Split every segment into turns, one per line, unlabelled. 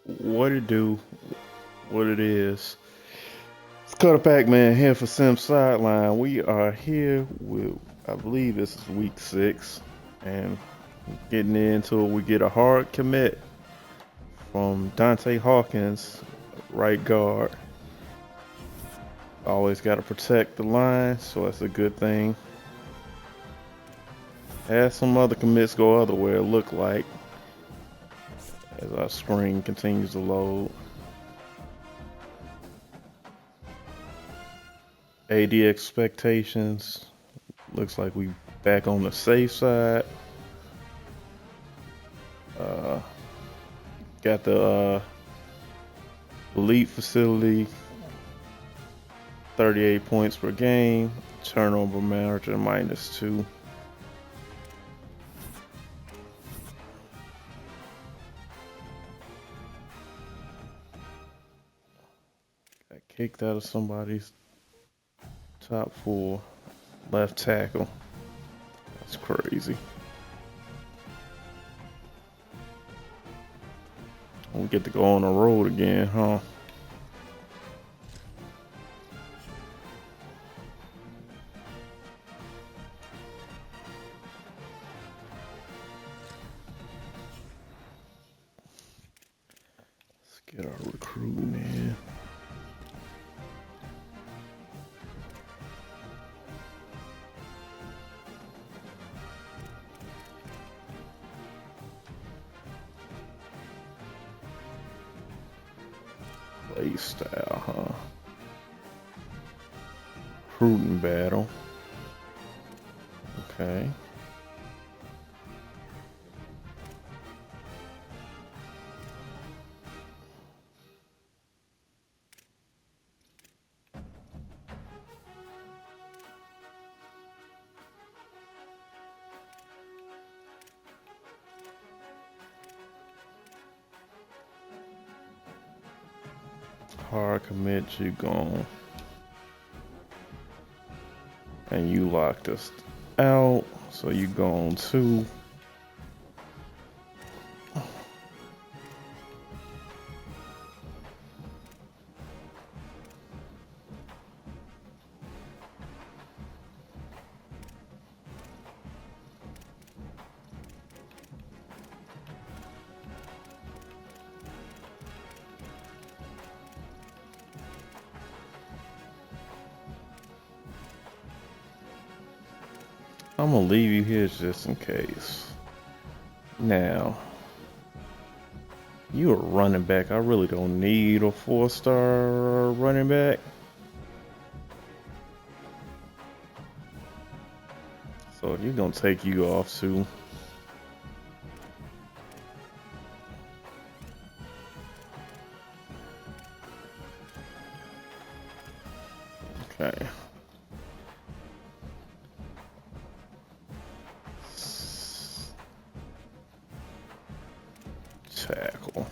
What it do, what it is. It's Cutter Pac Man here for Sim Sideline. We are here with, I believe this is week 6, and getting into it, we get a hard commit from Deontae Hawkins, right guard. Always got to protect the line, so that's a good thing. As some other commits go other way, it look like, as our screen continues to load. AD expectations. Looks like we back on the safe side. Got the elite facility, 38 points per game, turnover margin -2. Got kicked out of somebody's top 4 left tackle. That's crazy. We get to go on the road again, huh? Let's get our recruiting in. Play style, huh? Recruiting battle. Okay. Hard commit, you gone. And you locked us out, so you gone too. I'm gonna leave you here just in case. Now, you a running back. I really don't need a 4-star running back. So you're gonna take you off too. Okay. Tackle.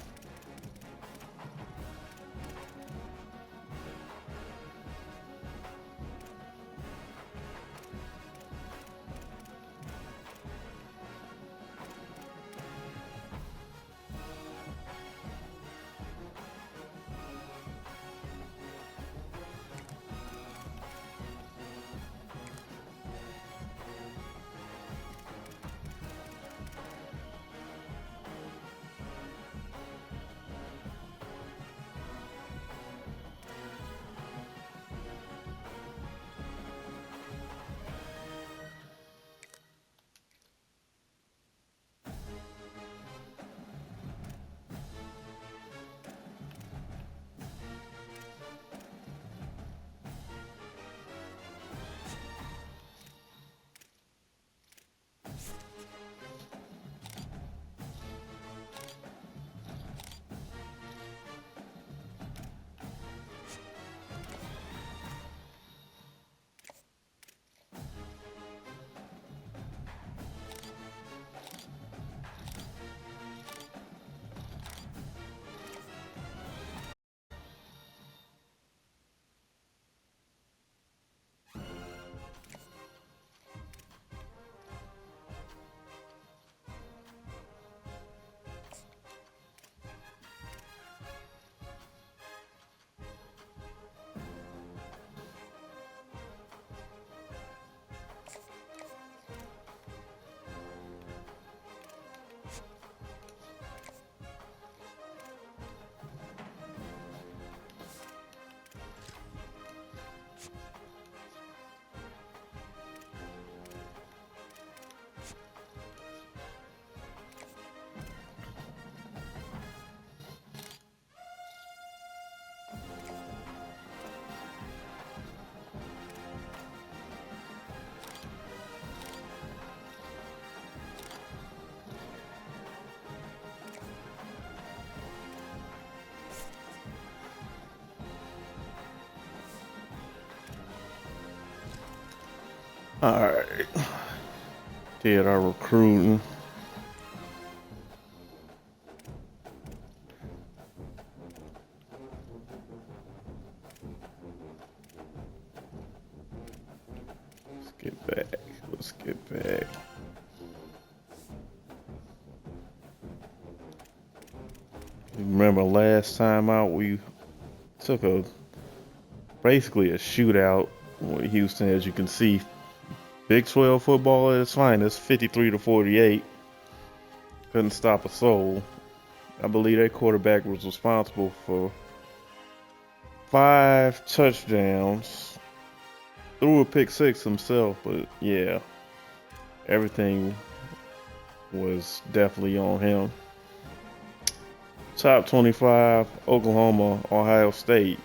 Alright. Did our recruiting. Let's get back. Let's get back. Remember last time out we took basically a shootout with Houston. As you can see, Big 12 football at its finest, 53-48. Couldn't stop a soul. I believe that quarterback was responsible for 5 touchdowns. Threw a pick 6 himself, but yeah, everything was definitely on him. Top 25, Oklahoma, Ohio State,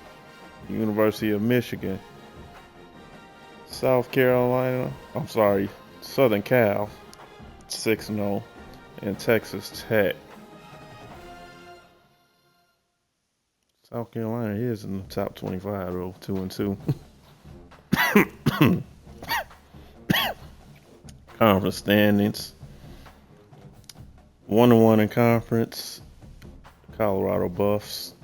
University of Michigan, Southern Cal, 6-0, and Texas Tech. South Carolina is in the top 25 though, 2-2. Conference standings. 1-1 in conference. Colorado Buffs.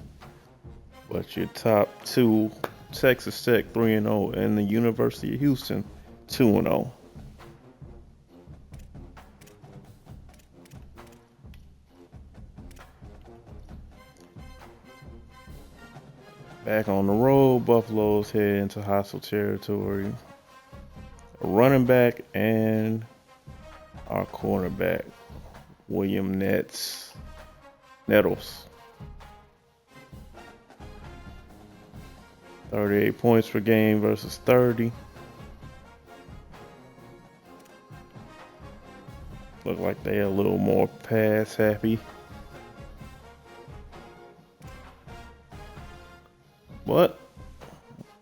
But your top 2, Texas Tech 3-0, and the University of Houston 2-0. Back on the road, Buffalo's head into hostile territory. A running back and our cornerback, William Nettles. 38 points per game versus 30. Look like they're a little more pass happy. But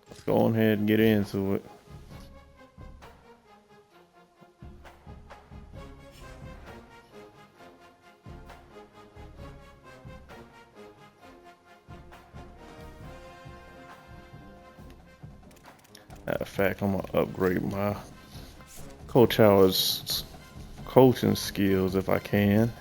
let's go ahead and get into it. Matter of fact, I'm gonna upgrade my Coach Howard's coaching skills if I can.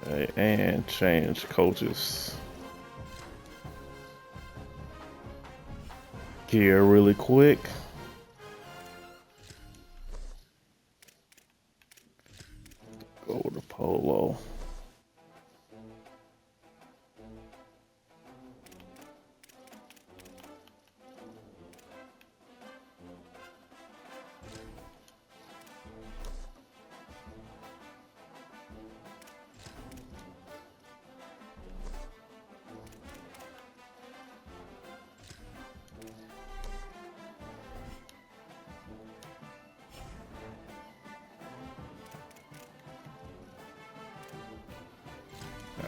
Okay, and change coaches gear really quick. Go to Polo.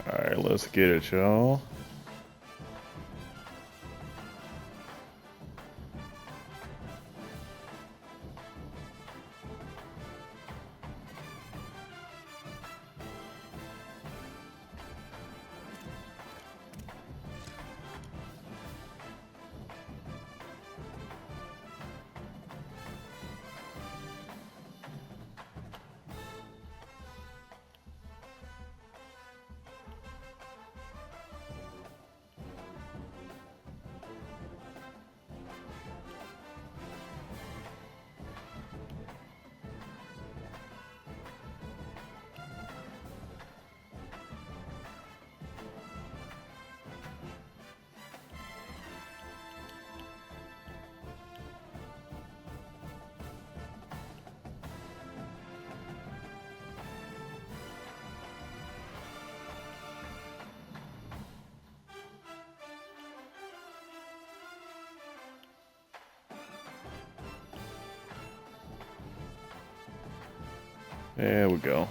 Alright, let's get it, y'all. There we go.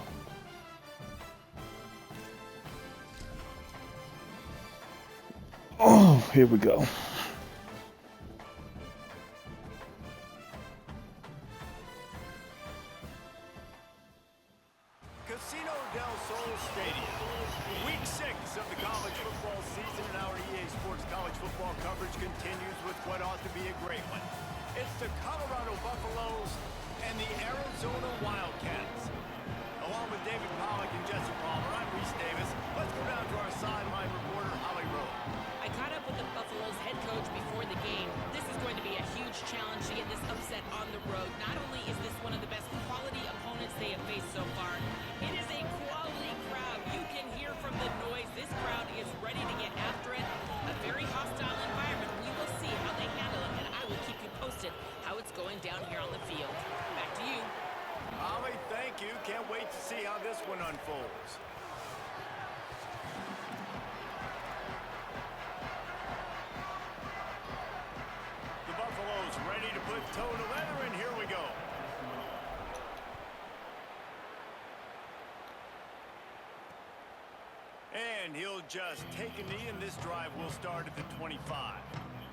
Oh, here we go.
Casino del Sol Stadium. Week 6 of the college football season and our EA Sports college football coverage continues with what ought to be a great one. It's the Colorado Buffaloes and the Arizona Wildcats. Along with David Pollack and Jesse Palmer, I'm Reese Davis. Let's go down to our sideline reporter, Holly Rowe.
I caught up with the Buffaloes head coach before the game. This is going to be a huge challenge to get this upset on the road. Not only is this one of the best quality opponents they have faced so far, it is a quality crowd. You can hear from the noise. This crowd is ready to get after it. A very hostile environment. We will see how they handle it, and I will keep you posted how it's going down here on the field. Back to you.
Holly, thank you. Can't wait to see how this one unfolds. The Buffaloes ready to put toe to leather, and here we go. And he'll just take a knee, and this drive will start at the 25.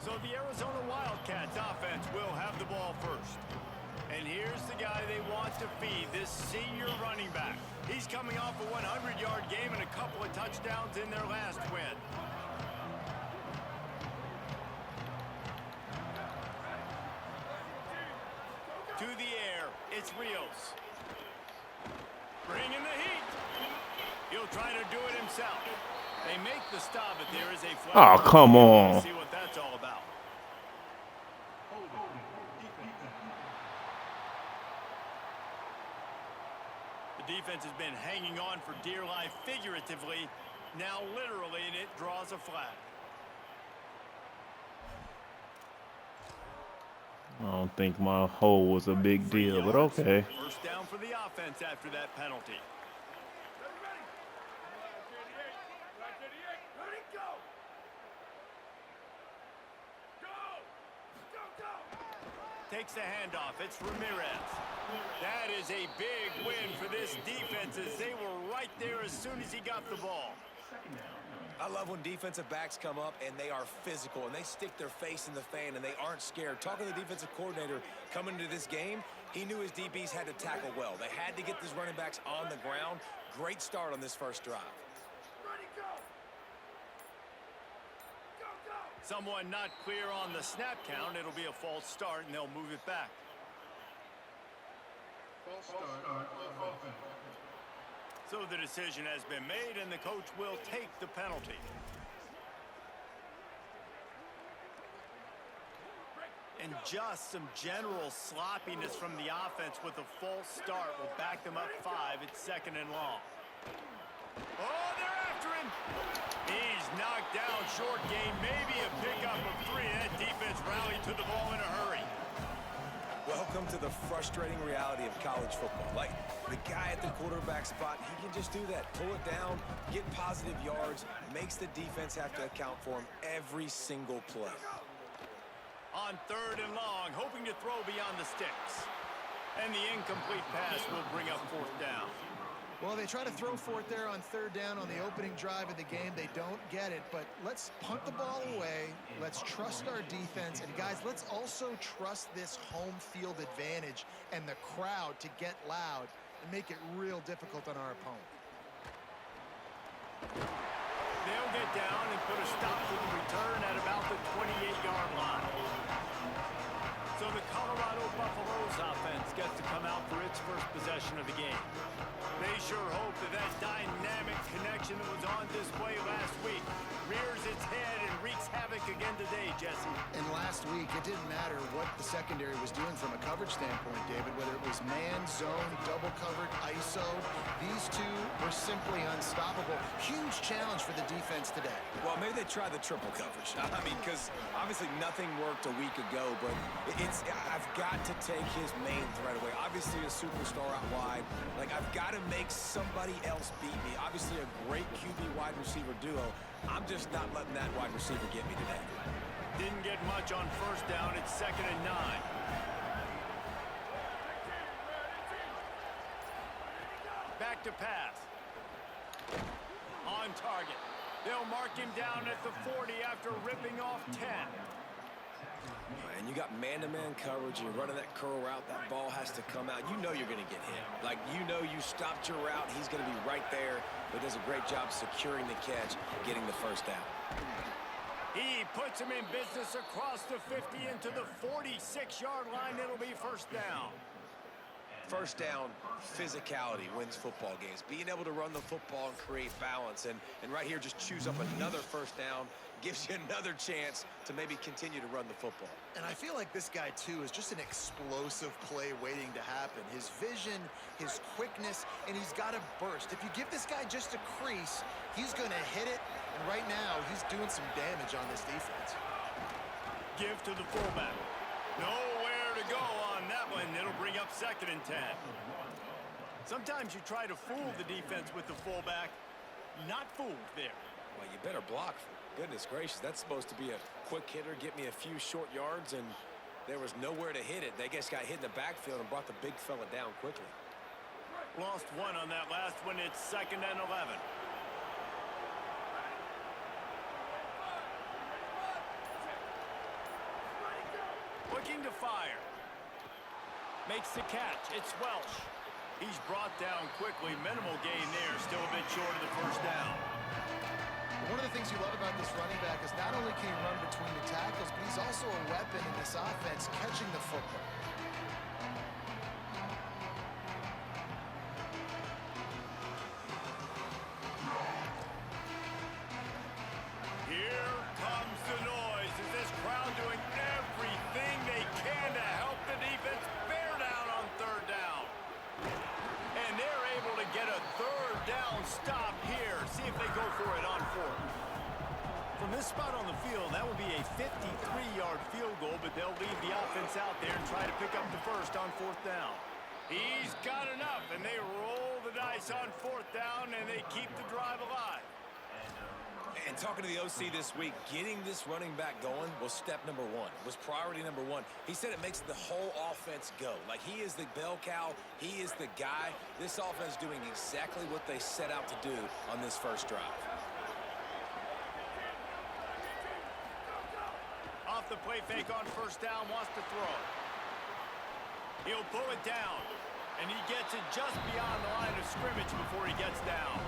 So the Arizona Wildcats offense will have the ball first. And here's the guy they want to feed, this senior running back. He's coming off a 100-yard game and a couple of touchdowns in their last win. To the air, it's Rios. Bringing the heat. He'll try to do it himself. They make the stop, but there is a flag.
Oh, come on.
See what that's all about. The defense has been hanging on for dear life, figuratively, now literally, and it draws a flag.
I don't think my hole was a big deal, but okay.
First down for the offense after that penalty. Takes the handoff. It's Ramirez. That is a big win for this defense as they were right there as soon as he got the ball.
I love when defensive backs come up and they are physical and they stick their face in the fan and they aren't scared. Talking to the defensive coordinator coming into this game, he knew his DBs had to tackle well. They had to get these running backs on the ground. Great start on this first drive.
Someone not clear on the snap count. It'll be a false start, and they'll move it back. So the decision has been made, and the coach will take the penalty. And just some general sloppiness from the offense with a false start will back them up 5. It's 2nd and long. Oh, they're after him. He's knocked down, short gain, maybe a pickup of 3. That defense rallied to the ball in a hurry.
Welcome to the frustrating reality of college football. Like, the guy at the quarterback spot, he can just do that. Pull it down, get positive yards, makes the defense have to account for him every single play.
On 3rd and long, hoping to throw beyond the sticks. And the incomplete pass will bring up 4th down.
Well, they try to throw for it there on 3rd down on the opening drive of the game. They don't get it, but let's punt the ball away. Let's trust our defense. And, guys, let's also trust this home field advantage and the crowd to get loud and make it real difficult on our opponent.
They'll get down and put a stop to the return at about the 28-yard line. So the Colorado Buffaloes offense gets to come out for its first possession of the game. They sure hope that that dynamic connection that was on display last week rears its head and wreaks havoc again today, Jesse.
And last week, it didn't matter what the secondary was doing from a coverage standpoint, David, whether it was man, zone, double covered, ISO. These two were simply unstoppable. Huge challenge for the defense today.
Well, maybe they try the triple coverage. I mean, because obviously nothing worked a week ago, but I've got to take his main threat away. Obviously a superstar out wide. Like, I've got to make somebody else beat me. Obviously a great QB wide receiver duo. I'm just not letting that wide receiver get me today.
Didn't get much on 1st down. It's 2nd and 9. Back to pass. On target. They'll mark him down at the 40 after ripping off 10.
And you got man-to-man coverage, you're running that curl route, that ball has to come out. You know you're going to get hit. Like, you know you stopped your route, he's going to be right there. He does a great job securing the catch, getting the first down.
He puts him in business across the 50 into the 46-yard line. It'll be first down.
First down, physicality wins football games. Being able to run the football and create balance. And right here, just choose up another first down. Gives you another chance to maybe continue to run the football.
And I feel like this guy, too, is just an explosive play waiting to happen. His vision, his quickness, and he's got a burst. If you give this guy just a crease, he's going to hit it. And right now, he's doing some damage on this defense.
Give to the fullback. Nowhere to go on that one. It'll bring up 2nd and 10. Sometimes you try to fool the defense with the fullback. Not fooled there.
Well, you better block. Goodness gracious, that's supposed to be a quick hitter, get me a few short yards, and there was nowhere to hit it. They just got hit in the backfield and brought the big fella down quickly.
Lost one on that last one. It's 2nd and 11. Looking to fire. Makes the catch. It's Welsh. He's brought down quickly. Minimal gain there. Still a bit short of the first down.
One of the things you love about this running back is not only can he run between the tackles, but he's also a weapon in this offense catching the football.
Here comes the noise. Is this crowd doing everything they can to help the defense bear down on 3rd down? And they're able to get a 3rd down stop here. See if they go for it on 4th. From this spot on the field, that would be a 53-yard field goal, but they'll leave the offense out there and try to pick up the first on 4th down. He's got enough, and they roll the dice on 4th down, and they keep the drive alive.
And talking to the OC this week, getting this running back going was step number 1, was priority number 1. He said it makes the whole offense go. Like, he is the bell cow, he is the guy. This offense doing exactly what they set out to do on this first drive.
Off the play fake on 1st down, wants to throw. He'll pull it down, and he gets it just beyond the line of scrimmage before he gets down.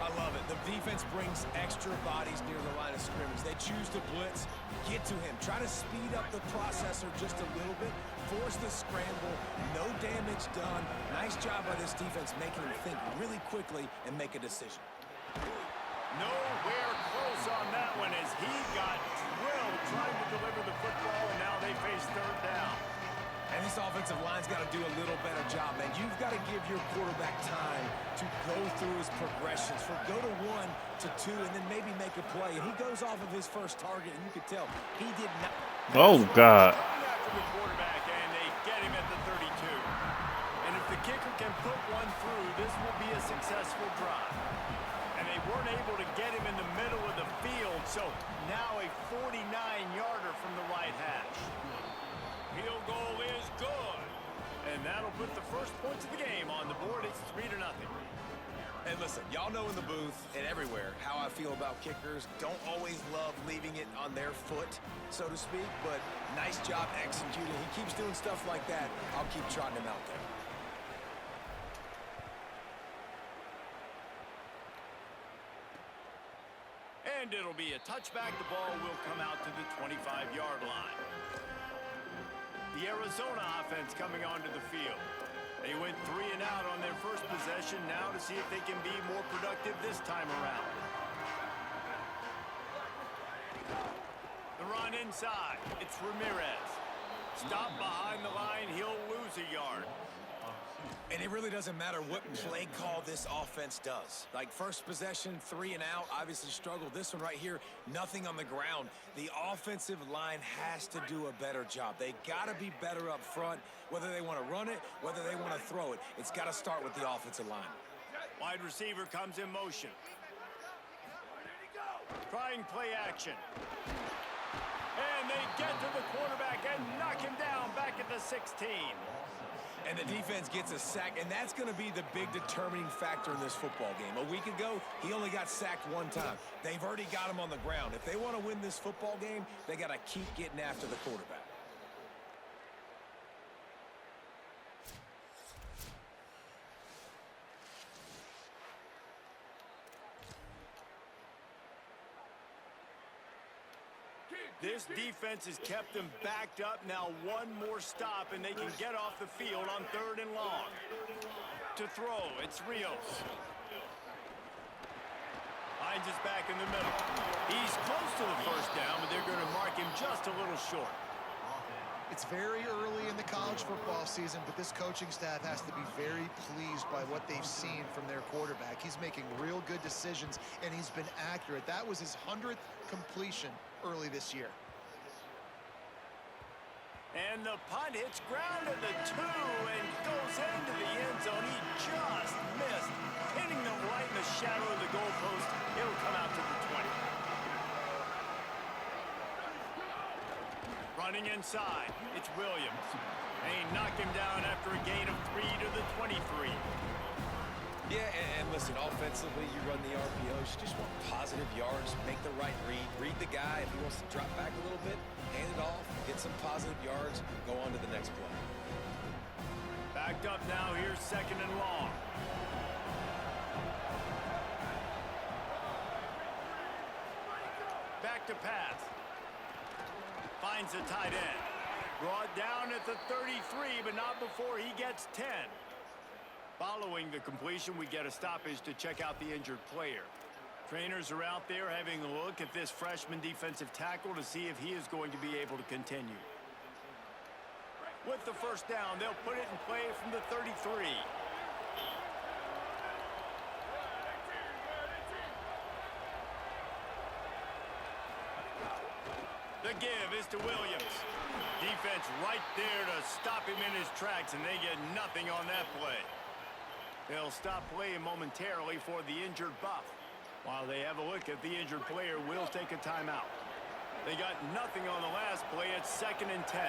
I love it. The defense brings extra bodies near the line of scrimmage. They choose to blitz, get to him, try to speed up the processor just a little bit, force the scramble, no damage done. Nice job by this defense making him think really quickly and make a decision.
Nowhere close on that one as he got drilled trying to deliver the football, and now they face 3rd down.
And this offensive line's got to do a little better job, man. You've got to give your quarterback time to go through his progressions, for go to 1 to 2, and then maybe make a play. And he goes off of his first target, and you could tell he did not.
Oh, God.
After the quarterback, and they get him at the 32. And if the kicker can put one through, this will be a successful drive. And they weren't able to get him in the middle of the field, so now a 49-yarder from the right hash. Field goal is good. And that'll put the first points of the game on the board. It's 3-0.
And listen, y'all know in the booth and everywhere how I feel about kickers. Don't always love leaving it on their foot, so to speak, but nice job executing. He keeps doing stuff like that. I'll keep trotting him out there.
And it'll be a touchback. The ball will come out to the 25-yard line. The Arizona offense coming onto the field. They went 3 and out on their first possession, now to see if they can be more productive this time around. The run inside. It's Ramirez. Stop behind the line. He'll lose a yard.
And it really doesn't matter what play call this offense does. Like, first possession, 3 and out, obviously struggled. This one right here, nothing on the ground. The offensive line has to do a better job. They got to be better up front, whether they want to run it, whether they want to throw it. It's got to start with the offensive line.
Wide receiver comes in motion. Trying play action. And they get to the quarterback and knock him down back at the 16.
And the defense gets a sack, and that's going to be the big determining factor in this football game. A week ago, he only got sacked one time. They've already got him on the ground. If they want to win this football game, they got to keep getting after the quarterback.
This defense has kept them backed up. Now one more stop, and they can get off the field on 3rd and long. To throw, it's Rios. Finds his back in the middle. He's close to the first down, but they're going to mark him just a little short.
It's very early in the college football season, but this coaching staff has to be very pleased by what they've seen from their quarterback. He's making real good decisions, and he's been accurate. That was his 100th completion early this year.
And the punt hits ground at the 2 and goes into the end zone. He just missed, hitting them right in the shadow of the goalpost. It'll come out to the 20. Running inside, it's Williams. They knock him down after a gain of 3 to the 23.
Yeah, and listen, offensively, you run the RPOs. You just want positive yards, make the right read. Read the guy. If he wants to drop back a little bit, hand it off, get some positive yards, go on to the next play.
Backed up now, here's 2nd and long. Back to pass. Finds the tight end. Brought down at the 33, but not before he gets 10. Following the completion, we get a stoppage to check out the injured player. Trainers are out there having a look at this freshman defensive tackle to see if he is going to be able to continue. With the first down, they'll put it in play from the 33. The give is to Williams. Defense right there to stop him in his tracks, and they get nothing on that play. They'll stop playing momentarily for the injured Buff. While they have a look at the injured player, we'll take a timeout. They got nothing on the last play. It's 2nd and 10.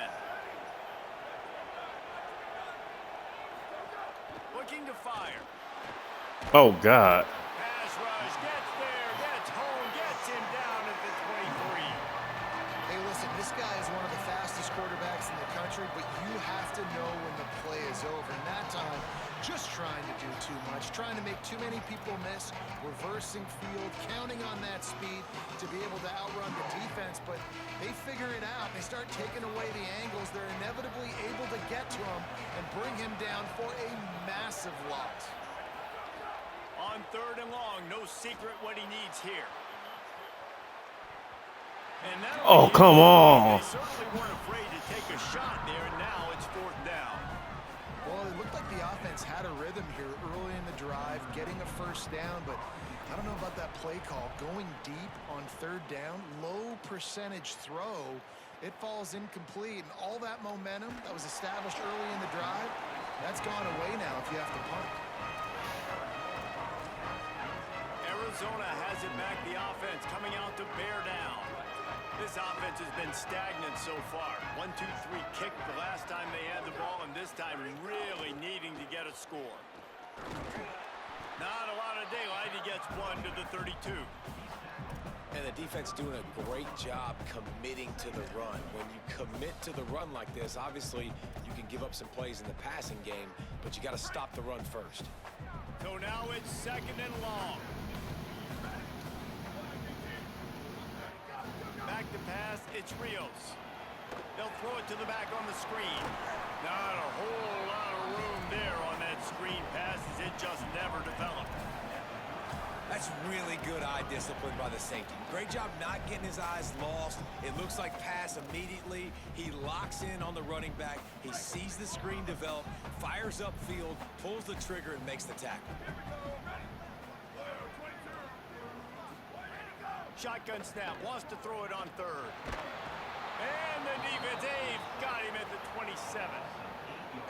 Looking to fire.
Oh, God.
Pass rush, gets there, gets home, gets him down at the 23.
Hey, listen, this guy is one of the fastest quarterbacks in the country, but you have to know when the play is over. And that time, just trying to do too much, trying to make too many people miss, reversing field, counting on that speed to be able to outrun the defense. But they figure it out. They start taking away the angles. They're inevitably able to get to him and bring him down for a massive loss.
On 3rd and long, no secret what he needs here. And
Oh, come on.
They certainly weren't afraid to take a shot there, and now it's 4th down.
Well, it looked like the offense had a rhythm here early in the drive, getting a first down, but I don't know about that play call. Going deep on 3rd down, low percentage throw, it falls incomplete, and all that momentum that was established early in the drive, that's gone away now if you have to punt.
Arizona has it back, the offense coming out to bear down. This offense has been stagnant so far. 1-2-3 kick the last time they had the ball, and this time really needing to get a score. Not a lot of daylight. He gets 1 to the 32.
And the defense doing a great job committing to the run. When you commit to the run like this, obviously you can give up some plays in the passing game, but you got to stop the run first.
So now it's 2nd and long. Back to pass, it's Rios. They'll throw it to the back on the screen. Not a whole lot of room there on that screen pass as it just never developed.
That's really good eye discipline by the safety. Great job not getting his eyes lost. It looks like pass immediately. He locks in on the running back. He sees the screen develop, fires upfield, pulls the trigger, and makes the tackle.
Shotgun snap, wants to throw it on 3rd. And the defense, they've got him at the 27.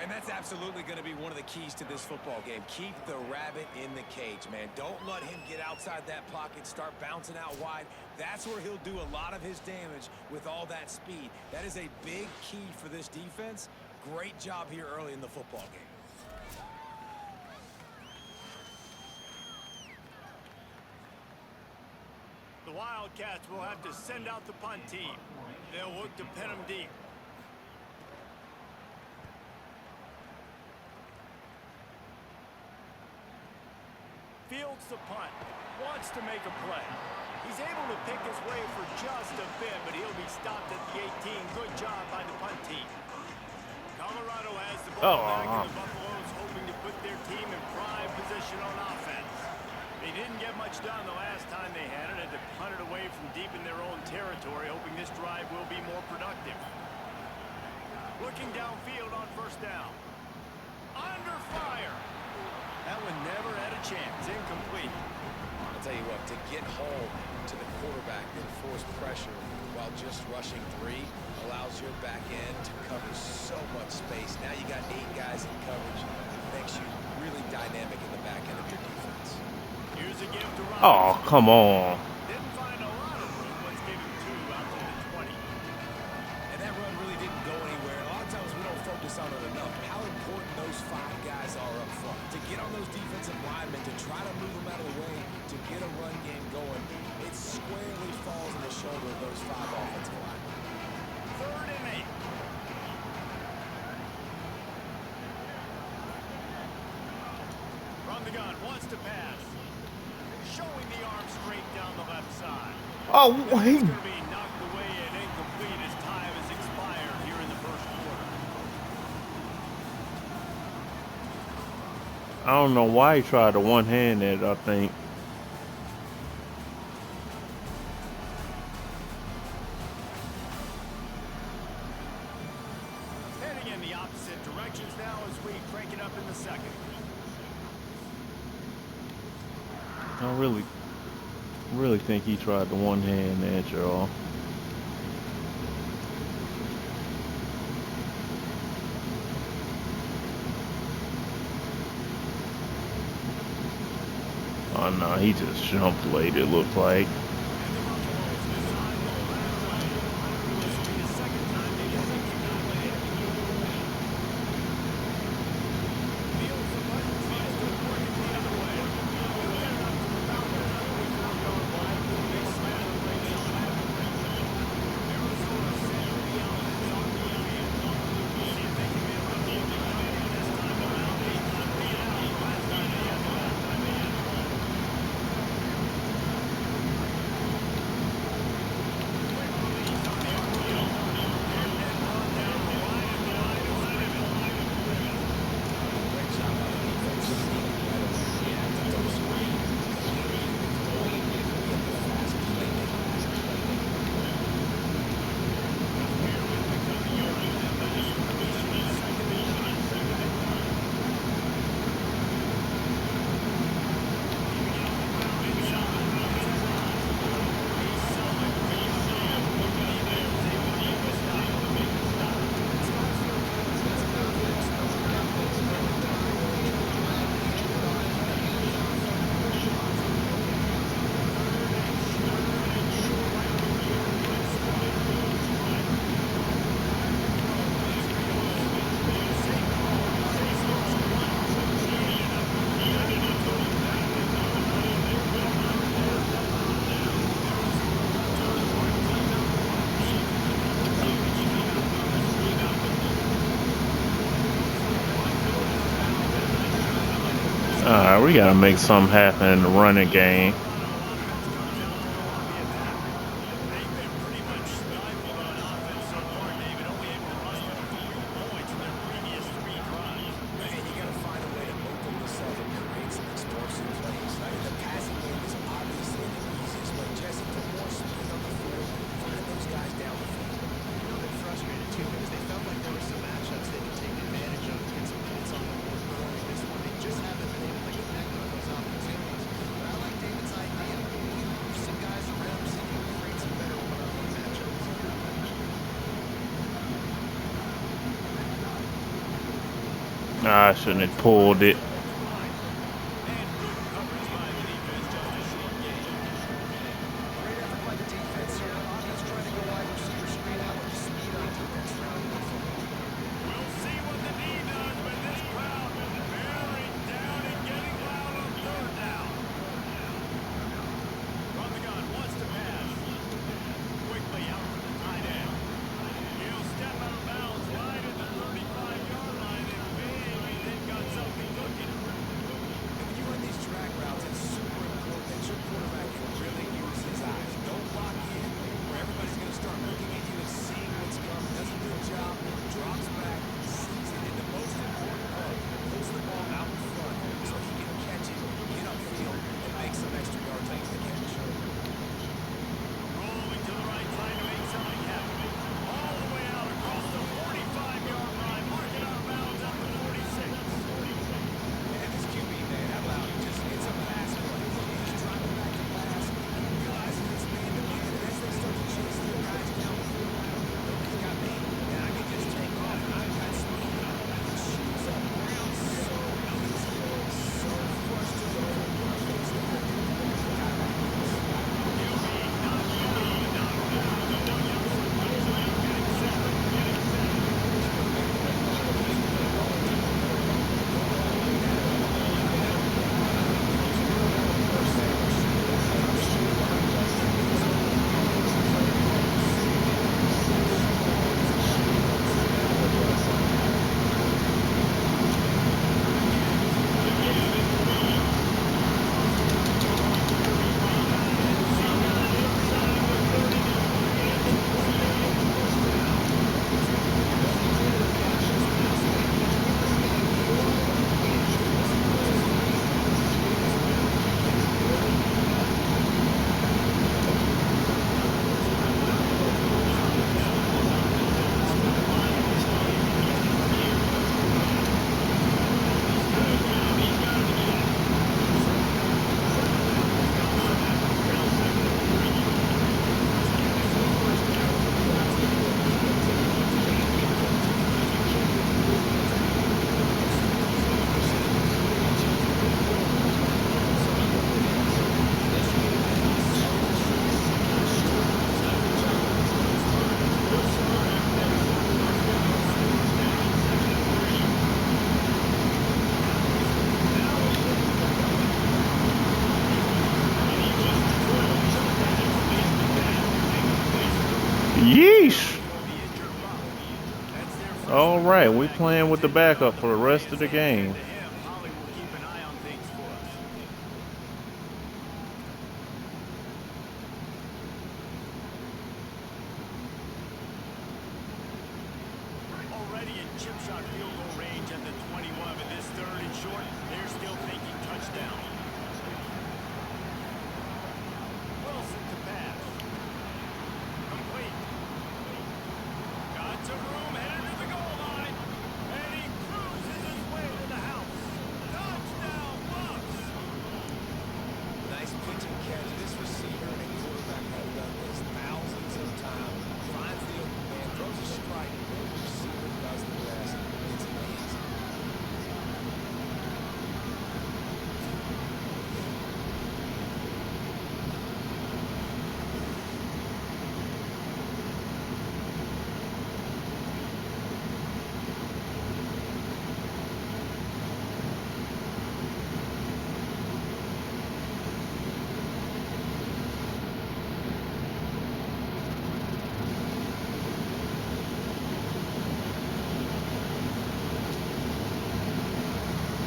And that's absolutely going to be one of the keys to this football game. Keep the rabbit in the cage, man. Don't let him get outside that pocket, start bouncing out wide. That's where he'll do a lot of his damage with all that speed. That is a big key for this defense. Great job here early in the football game.
The Wildcats will have to send out the punt team. They'll look to pin them deep. Fields the punt. Wants to make a play. He's able to pick his way for just a bit, but he'll be stopped at the 18. Good job by the punt team. Colorado has the ball back, and the Buffaloes hoping to put their team in prime position on offense. They didn't get much done the last time they had it. Had to punt it away from deep in their own territory, hoping this drive will be more productive. Looking downfield on first down. Under fire. That one never had a chance. Incomplete.
I'll tell you what, to get home to the quarterback and force pressure while just rushing 3 allows your back end to cover so much space. Now you got 8 guys in coverage. It makes you really dynamic in the back end of your defense.
Here's a gift to Robinson.
Oh, come on.
Didn't find a lot of room. Let's give him 2 out to the 20.
And that run really didn't go anywhere. A lot of times we don't focus on it enough. How important those 5 guys are up front. To get on those defensive linemen, to try to move them out of the way, to get a run game going, it squarely falls on the shoulder of those 5 offensive linemen.
3rd and 8. From the gun, wants to pass. Showing the arm straight down the left side.
Oh,
It's going to be knocked away and incomplete as time has expired here in the first quarter.
I don't know why he tried to one-hand it, I think.
Heading in the opposite directions now as we crank it up in the second.
I really think he tried to one-hand that, y'all. Oh no, he just jumped late, it looked like. Alright, we gotta make something happen in the running game. I shouldn't have pulled it.
We'll see
All right, we playing with the backup for the rest of the game.
Holly will keep an eye on things for us. Already in chip shot field goal range at the 21, but this third and short, they're still thinking touchdown. Wilson to pass. Complete. Got some room, headed to the goal line. And he cruises his way to the house. Touchdown, Bucks!
Nice pitch and catch. This receiver and quarterback have done this thousands of times. Finds the open man, throws a strike. The receiver does the rest. It's amazing.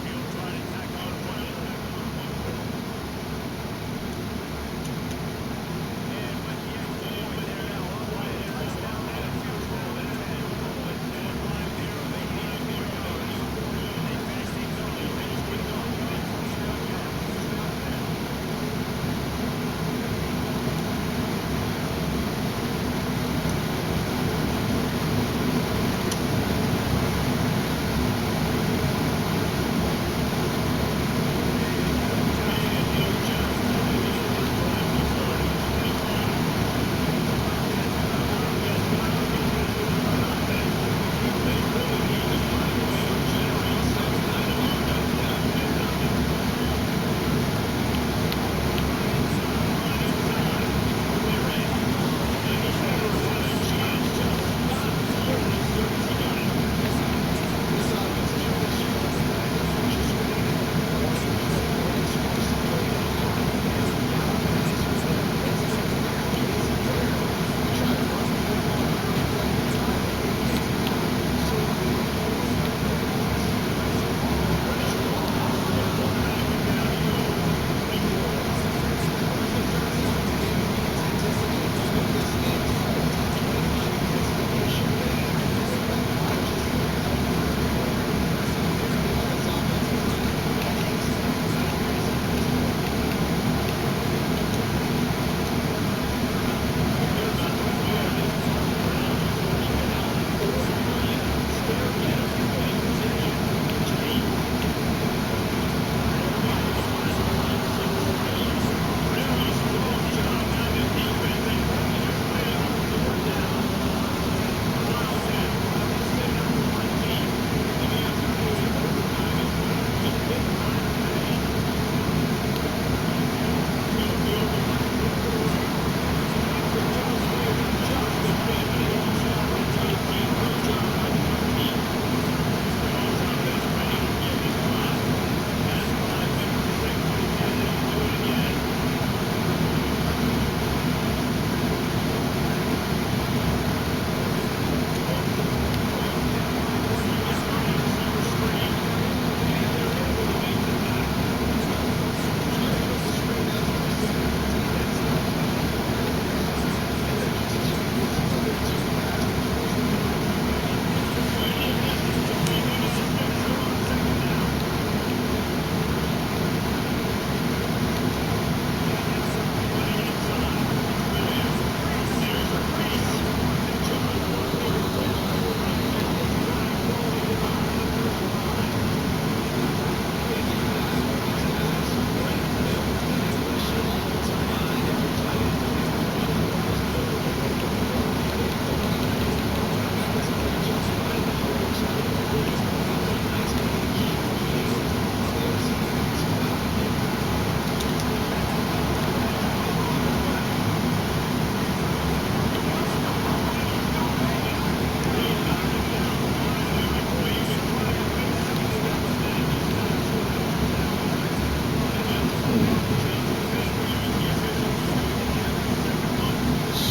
He'll try to tack on one. And with the extra point there now, upright touchdown and a field goal at 10. And right there, they need more yards. They finish things off with a touchdown pass.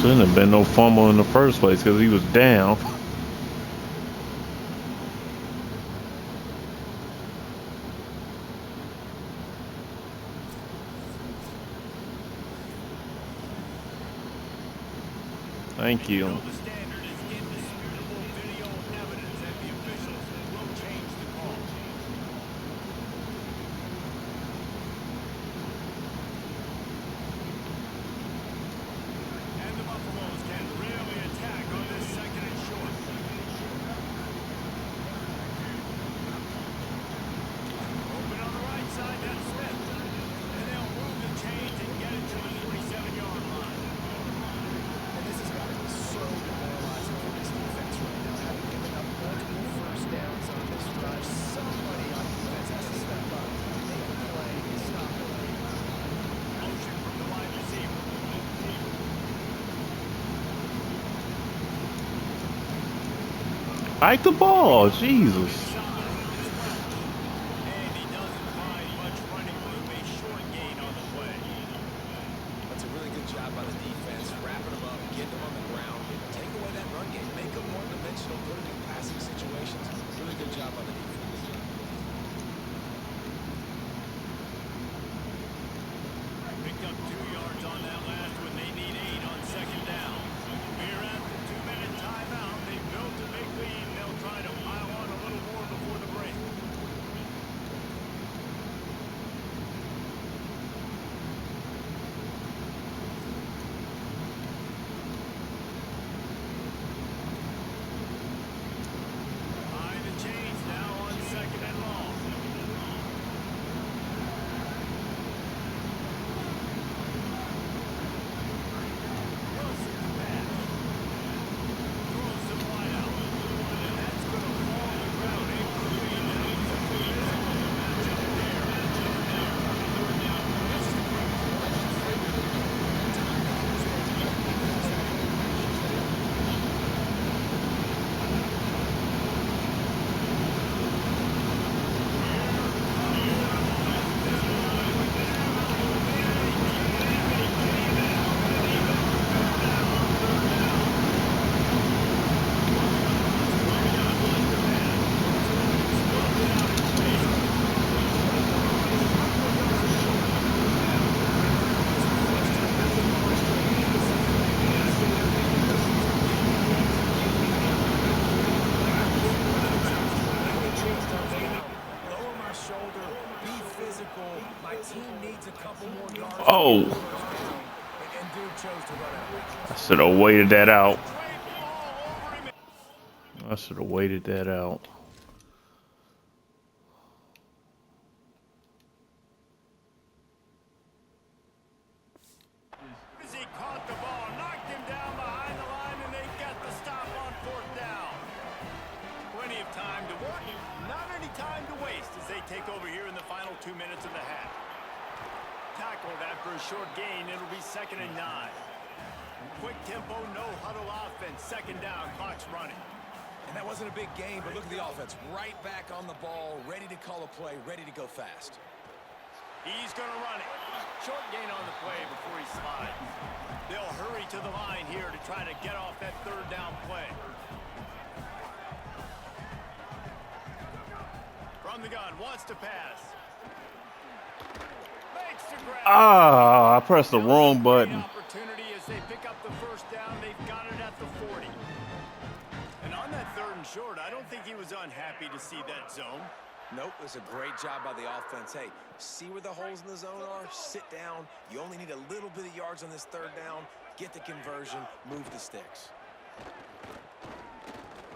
Shouldn't have been no fumble in the first place because he was down. Thank you.
The standard is indisputable video evidence that the officials will change the call. And the Buffaloes can really attack on this second and short. Open on the right side, that's Smith. And they'll move the chains and get it to the 47-yard line.
And this has got to be so demoralizing for this defense right now, having given up multiple first downs on this drive. Somebody on defense has to step up, make a play, stop the lead.
Motion from the wide receiver.
Like the ball, Jesus.
And he doesn't find much running room, a short gain on the play.
That's a really good job by the defense, wrapping them up, getting them on the ground, take away that run game, make them one-dimensional, put them in passing situations. Really good job by the defense.
Picked up 2 yards on that last one. They need 8 on second down. We're at the 2-minute timeout. They built a big lead. They'll try to pile on a little more before the break. High the chains now on second and long. Wilson to pass. Throws it wide out. And that's going to fall on the ground. A clean and it was a physical matchup there. Lower my shoulder, be physical. My team needs a couple more yards.
Oh,
And dude chose to run out.
I should have waited that out.
Straight ball over him.
I should have waited that out.
As he caught the ball, knocked him down behind the line, and they get the stop on fourth down. Plenty of time to work, not any time to waste as they take over here in the final 2 minutes of the half. Tackled after a short gain, it'll be second and 9. Quick tempo, no huddle offense, second down, clock's running.
And that wasn't a big game, but look at the offense. Right back on the ball, ready to call a play, ready to go fast.
He's going to run it. Short gain on the play before he slides. They'll hurry to the line here to try to get off that third down play. From the gun, wants to pass. Makes the grab.
Ah, I pressed the wrong button.
Opportunity as they pick up the first down. They've got it at the 40. And on that third and short, I don't think he was unhappy to see that zone.
Nope, it's a great job by the offense. Hey, see where the holes in the zone are? Sit down. You only need a little bit of yards on this third down. Get the conversion. Move the sticks.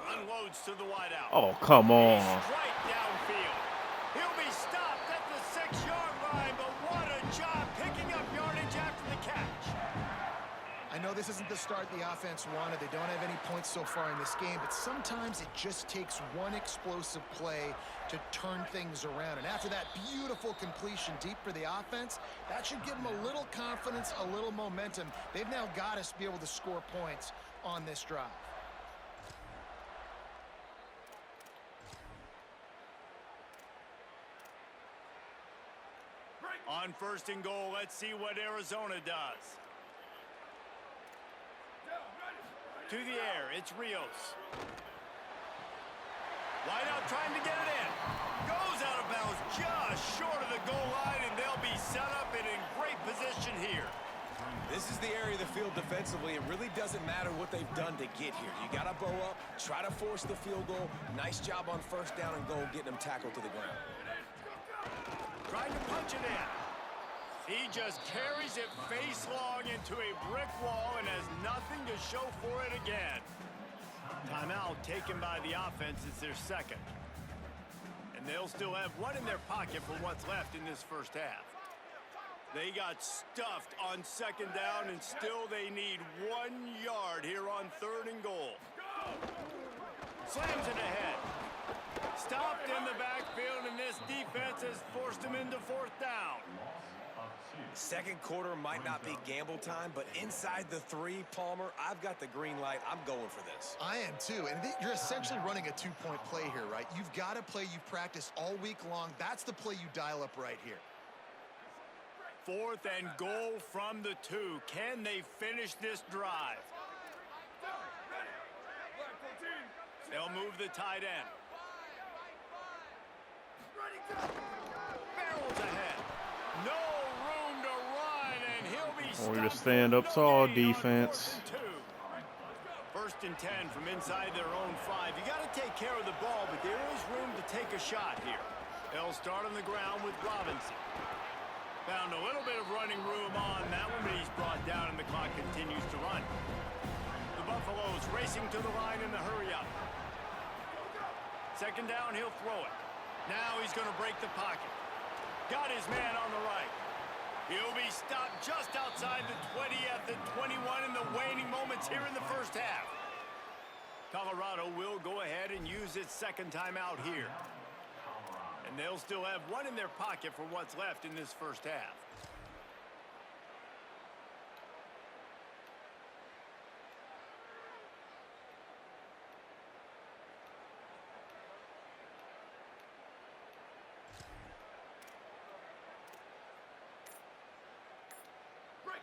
Unloads to the wideout.
Oh, come on.
Right downfield. He'll be stopped at the 6-yard line, but what a job picking up yardage after the catch.
I know this isn't the start the offense wanted. They don't have any points so far in this game, but sometimes it just takes one explosive play to turn things around. And after that beautiful completion deep for the offense, that should give them a little confidence, a little momentum. They've now got to be able to score points on this drive.
On first and goal, let's see what Arizona does. To the air, it's Rios. Wide out trying to get it in. Goes out of bounds just short of the goal line, and they'll be set up and in great position here.
This is the area the field defensively. It really doesn't matter what they've done to get here. You got to bow up, try to force the field goal. Nice job on first down and goal, getting them tackled to the ground.
Trying to punch it in. He just carries it face long into a brick wall and has nothing to show for it again. Timeout taken by the offense. It's their second. And they'll still have one in their pocket for what's left in this first half. They got stuffed on second down, and still they need 1 yard here on third and goal. Slams it ahead. Stopped in the backfield, and this defense has forced him into fourth down.
Second quarter might not be gamble time, but inside the 3, Palmer, I've got the green light. I'm going for this.
I am too, and you're essentially running a 2-point play here, right? You've got a play you've practiced all week long. That's the play you dial up right here.
Fourth and goal from the 2. Can they finish this drive? They'll move the tight end. Barrels ahead. No room to run, and he'll be stopped.
We're going to stand up tall defense.
First and 10 from inside their own 5. You got to take care of the ball, but there is room to take a shot here. They'll start on the ground with Robinson. Found a little bit of running room on that one, but he's brought down, and the clock continues to run. The Buffaloes racing to the line in the hurry-up. Second down, he'll throw it. Now he's going to break the pocket. Got his man on the right. He'll be stopped just outside the 20 at the 21 in the waning moments here in the first half. Colorado will go ahead and use its second timeout here. And they'll still have one in their pocket for what's left in this first half.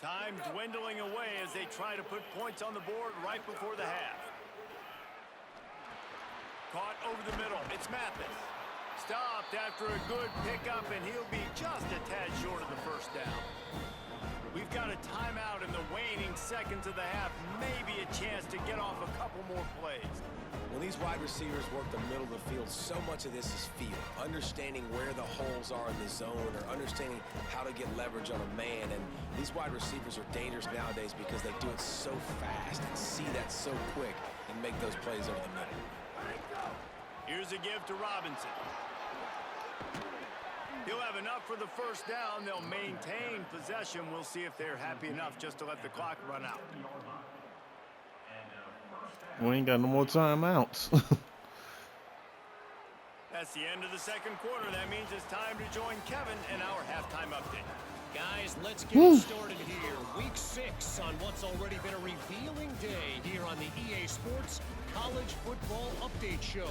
Time dwindling away as they try to put points on the board right before the half. Caught over the middle. It's Mathis. Stopped after a good pickup, and he'll be just a tad short of the first down. We've got a timeout in the waning seconds of the half. Maybe a chance to get off a couple more plays.
When these wide receivers work the middle of the field, so much of this is feel. Understanding where the holes are in the zone, or understanding how to get leverage on a man. And these wide receivers are dangerous nowadays because they do it so fast and see that so quick and make those plays over the middle.
Here's a give to Robinson. He'll have enough for the first down. They'll maintain possession. We'll see if they're happy enough just to let the clock run out.
We ain't got no more timeouts.
That's the end of the second quarter. That means it's time to join Kevin in our halftime update.
Guys, let's get it started here. Week 6 on what's already been a revealing day here on the EA Sports College Football Update Show.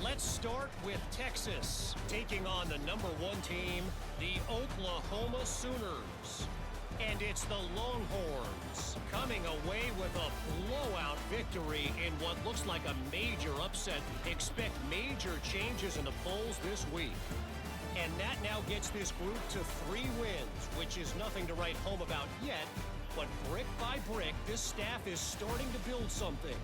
Let's start with Texas, taking on the #1 team, the Oklahoma Sooners. And it's the Longhorns coming away with a blowout victory in what looks like a major upset. Expect major changes in the polls this week. And that now gets this group to 3 wins, which is nothing to write home about yet. But brick by brick, this staff is starting to build something.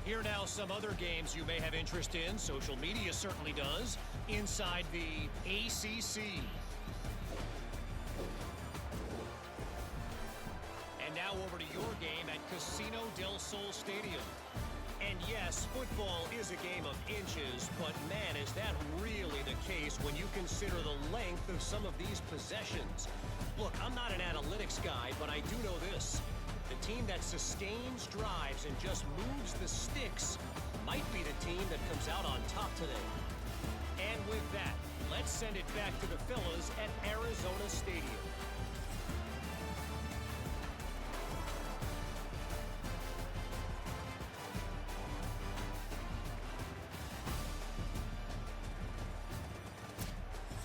Here are now some other games you may have interest in. Social media certainly does. Inside the ACC. And now over to your game at Casino del Sol Stadium. And yes, football is a game of inches, but man, is that really the case when you consider the length of some of these possessions. Look, I'm not an analytics guy, but I do know this. The team that sustains drives and just moves the sticks might be the team that comes out on top today. And with that, let's send it back to the fellas at Arizona Stadium.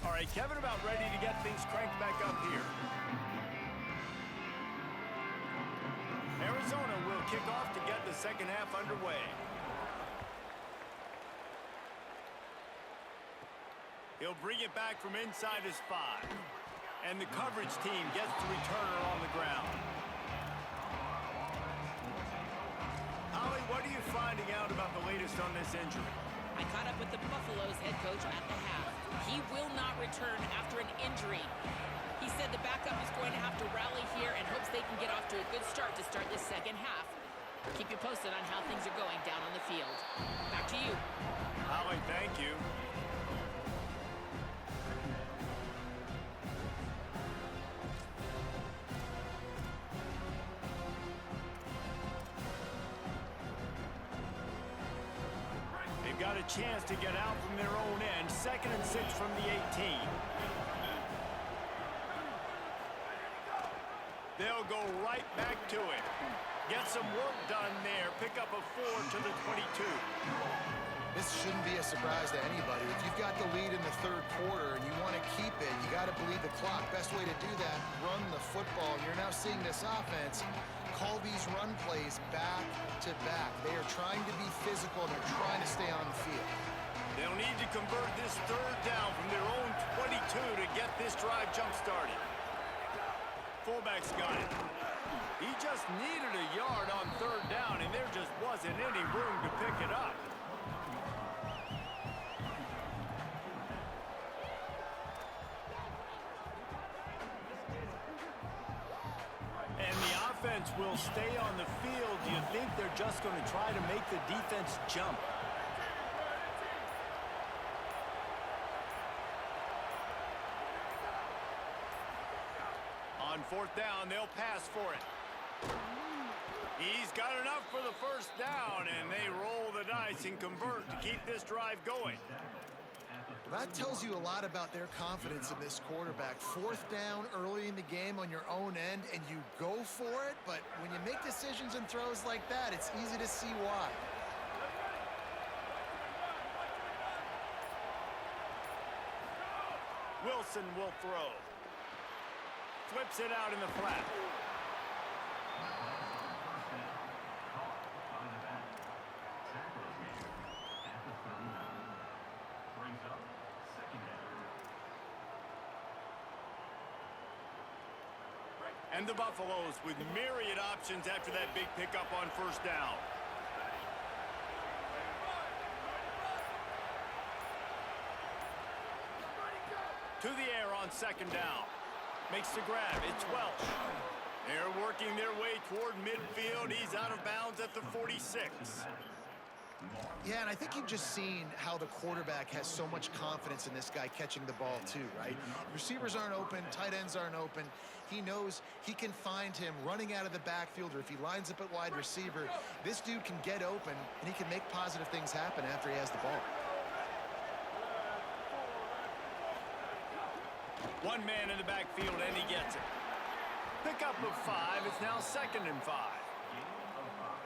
All right, Kevin, about ready to get things cranked back up here. Arizona will kick off to get the second half underway. He'll bring it back from inside his 5. And the coverage team gets the returner on the ground. Molly, what are you finding out about the latest on this injury?
I caught up with the Buffalo's head coach at the half. He will not return after an injury. He said the backup is going to have to rally here and hopes they can get off to a good start to start this second half. Keep you posted on how things are going down on the field. Back to you.
Holly, thank you. They've got a chance to get out from their own end. 2nd and 6 from the 18. They'll go right back to it. Get some work done there. Pick up a 4 to the 22.
This shouldn't be a surprise to anybody. If you've got the lead in the third quarter and you want to keep it, you got to bleed the clock. Best way to do that, run the football. You're now seeing this offense call these run plays back to back. They are trying to be physical and they're trying to stay on the field.
They'll need to convert this 3rd down from their own 22 to get this drive jump-started. Fullback's got it. He just needed a yard on 3rd down, and there just wasn't any room to pick it up. And the offense will stay on the field. Do you think they're just going to try to make the defense jump? On 4th down, they'll pass for it. He's got enough for the 1st down, and they roll the dice and convert to keep this drive going.
That tells you a lot about their confidence in this quarterback. 4th down early in the game on your own end, and you go for it, but when you make decisions and throws like that, it's easy to see why.
Wilson will throw. Flips it out in the flat. And the Buffaloes with myriad options after that big pickup on 1st down. To the air on 2nd down. Makes the grab. It's Welch. They're working their way toward midfield. He's out of bounds at the 46.
Yeah, and I think you've just seen how the quarterback has so much confidence in this guy catching the ball too, right? Receivers aren't open, tight ends aren't open. He knows he can find him running out of the backfield, or if he lines up at wide receiver, this dude can get open and he can make positive things happen after he has the ball.
One man in the backfield, and he gets it. Pickup of 5. It's now 2nd and 5.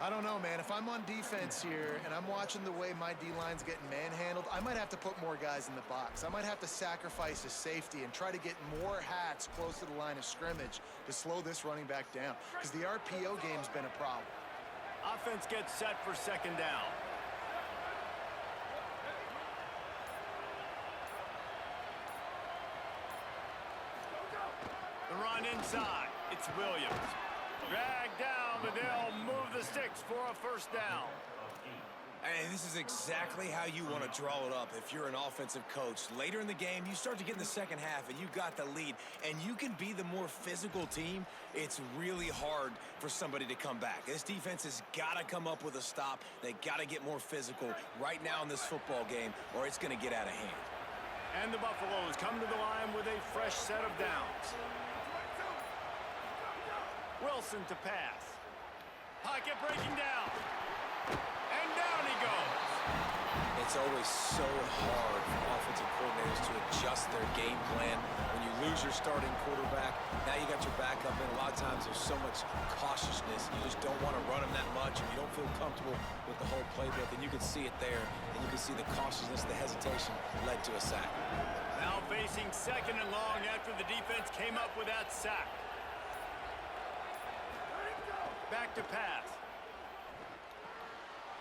I don't know, man. If I'm on defense here and I'm watching the way my D-line's getting manhandled, I might have to put more guys in the box. I might have to sacrifice a safety and try to get more hats close to the line of scrimmage to slow this running back down, because the RPO game's been a problem.
Offense gets set for 2nd down. The run inside. It's Williams. Dragged down, but they'll move the sticks for a 1st down.
And this is exactly how you want to draw it up if you're an offensive coach. Later in the game, you start to get in the second half, and you got the lead, and you can be the more physical team. It's really hard for somebody to come back. This defense has got to come up with a stop. They got to get more physical right now in this football game, or it's going to get out of hand.
And the Buffaloes come to the line with a fresh set of downs. Wilson to pass. Pocket breaking down. And down he goes.
It's always so hard for offensive coordinators to adjust their game plan. When you lose your starting quarterback, now you got your backup in. A lot of times there's so much cautiousness. You just don't want to run them that much, and you don't feel comfortable with the whole playbook. And you can see it there, and you can see the cautiousness, the hesitation led to a sack.
Now facing 2nd and long after the defense came up with that sack. Back to pass.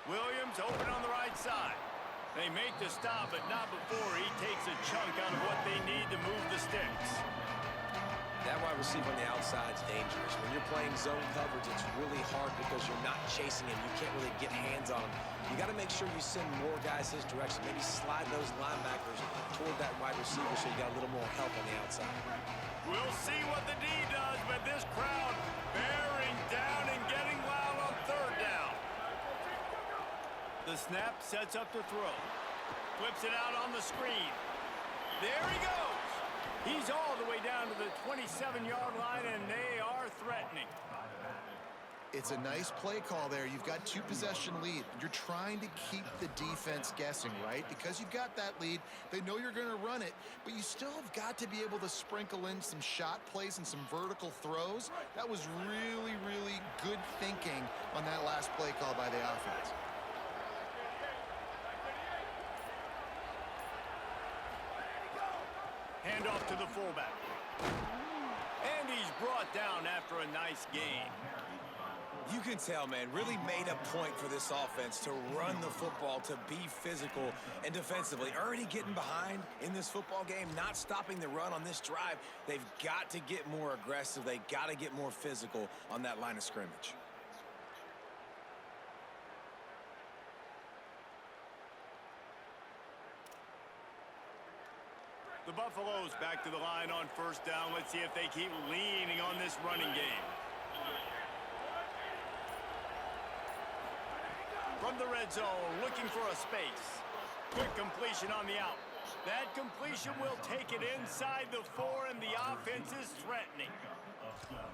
Williams open on the right side. They make the stop, but not before he takes a chunk out of what they need to move the sticks.
That wide receiver on the outside is dangerous. When you're playing zone coverage, it's really hard because you're not chasing him. You can't really get hands on him. You got to make sure you send more guys his direction. Maybe slide those linebackers toward that wide receiver so you got a little more help on the outside.
We'll see what the D does, but this crowd bearing down and getting loud on third down. The snap sets up to throw. Flips it out on the screen. There he goes. He's all the way down to the 27-yard line, and they are threatening.
It's a nice play call there. You've got 2-possession lead. You're trying to keep the defense guessing, right? Because you've got that lead, they know you're going to run it, but you still have got to be able to sprinkle in some shot plays and some vertical throws. That was really, really good thinking on that last play call by the offense.
Handoff to the fullback. And he's brought down after a nice gain.
You can tell, man, really made a point for this offense to run the football, to be physical and defensively. Already getting behind in this football game, not stopping the run on this drive. They've got to get more aggressive. They got to get more physical on that line of scrimmage.
The Buffaloes back to the line on first down. Let's see if they keep leaning on this running game. From the red zone, looking for a space. Quick completion on the out. That completion will take it inside the 4, and the offense is threatening.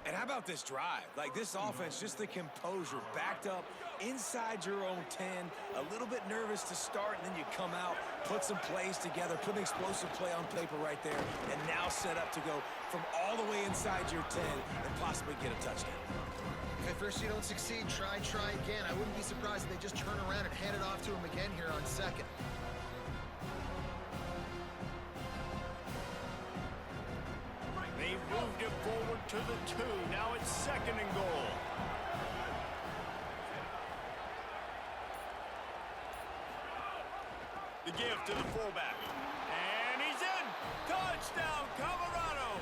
And how about this drive? Like, this offense, just the composure, backed up inside your own 10, a little bit nervous to start, and then you come out, put some plays together, put an explosive play on paper right there, and now set up to go from all the way inside your 10 and possibly get a touchdown.
If at first you don't succeed, try again. I wouldn't be surprised if they just turn around and hand it off to him again here on second.
They've moved it forward to the 2. Now it's second and goal. The give to the fullback. And he's in! Touchdown, Colorado!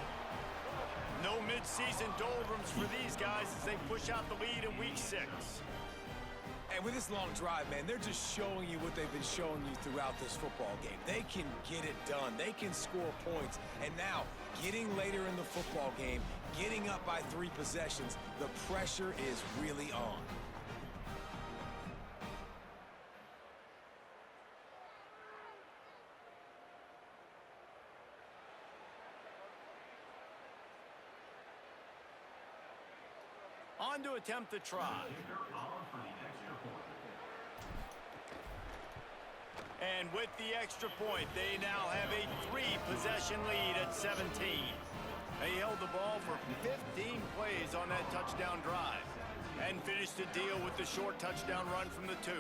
No midseason doldrums for these guys as they push out the lead in week 6.
And with this long drive, man, they're just showing you what they've been showing you throughout this football game. They can get it done. They can score points. And now, getting later in the football game, getting up by 3 possessions, the pressure is really on.
On to attempt the try. And with the extra point, they now have a 3-possession lead at 17. They held the ball for 15 plays on that touchdown drive and finished the deal with the short touchdown run from the 2.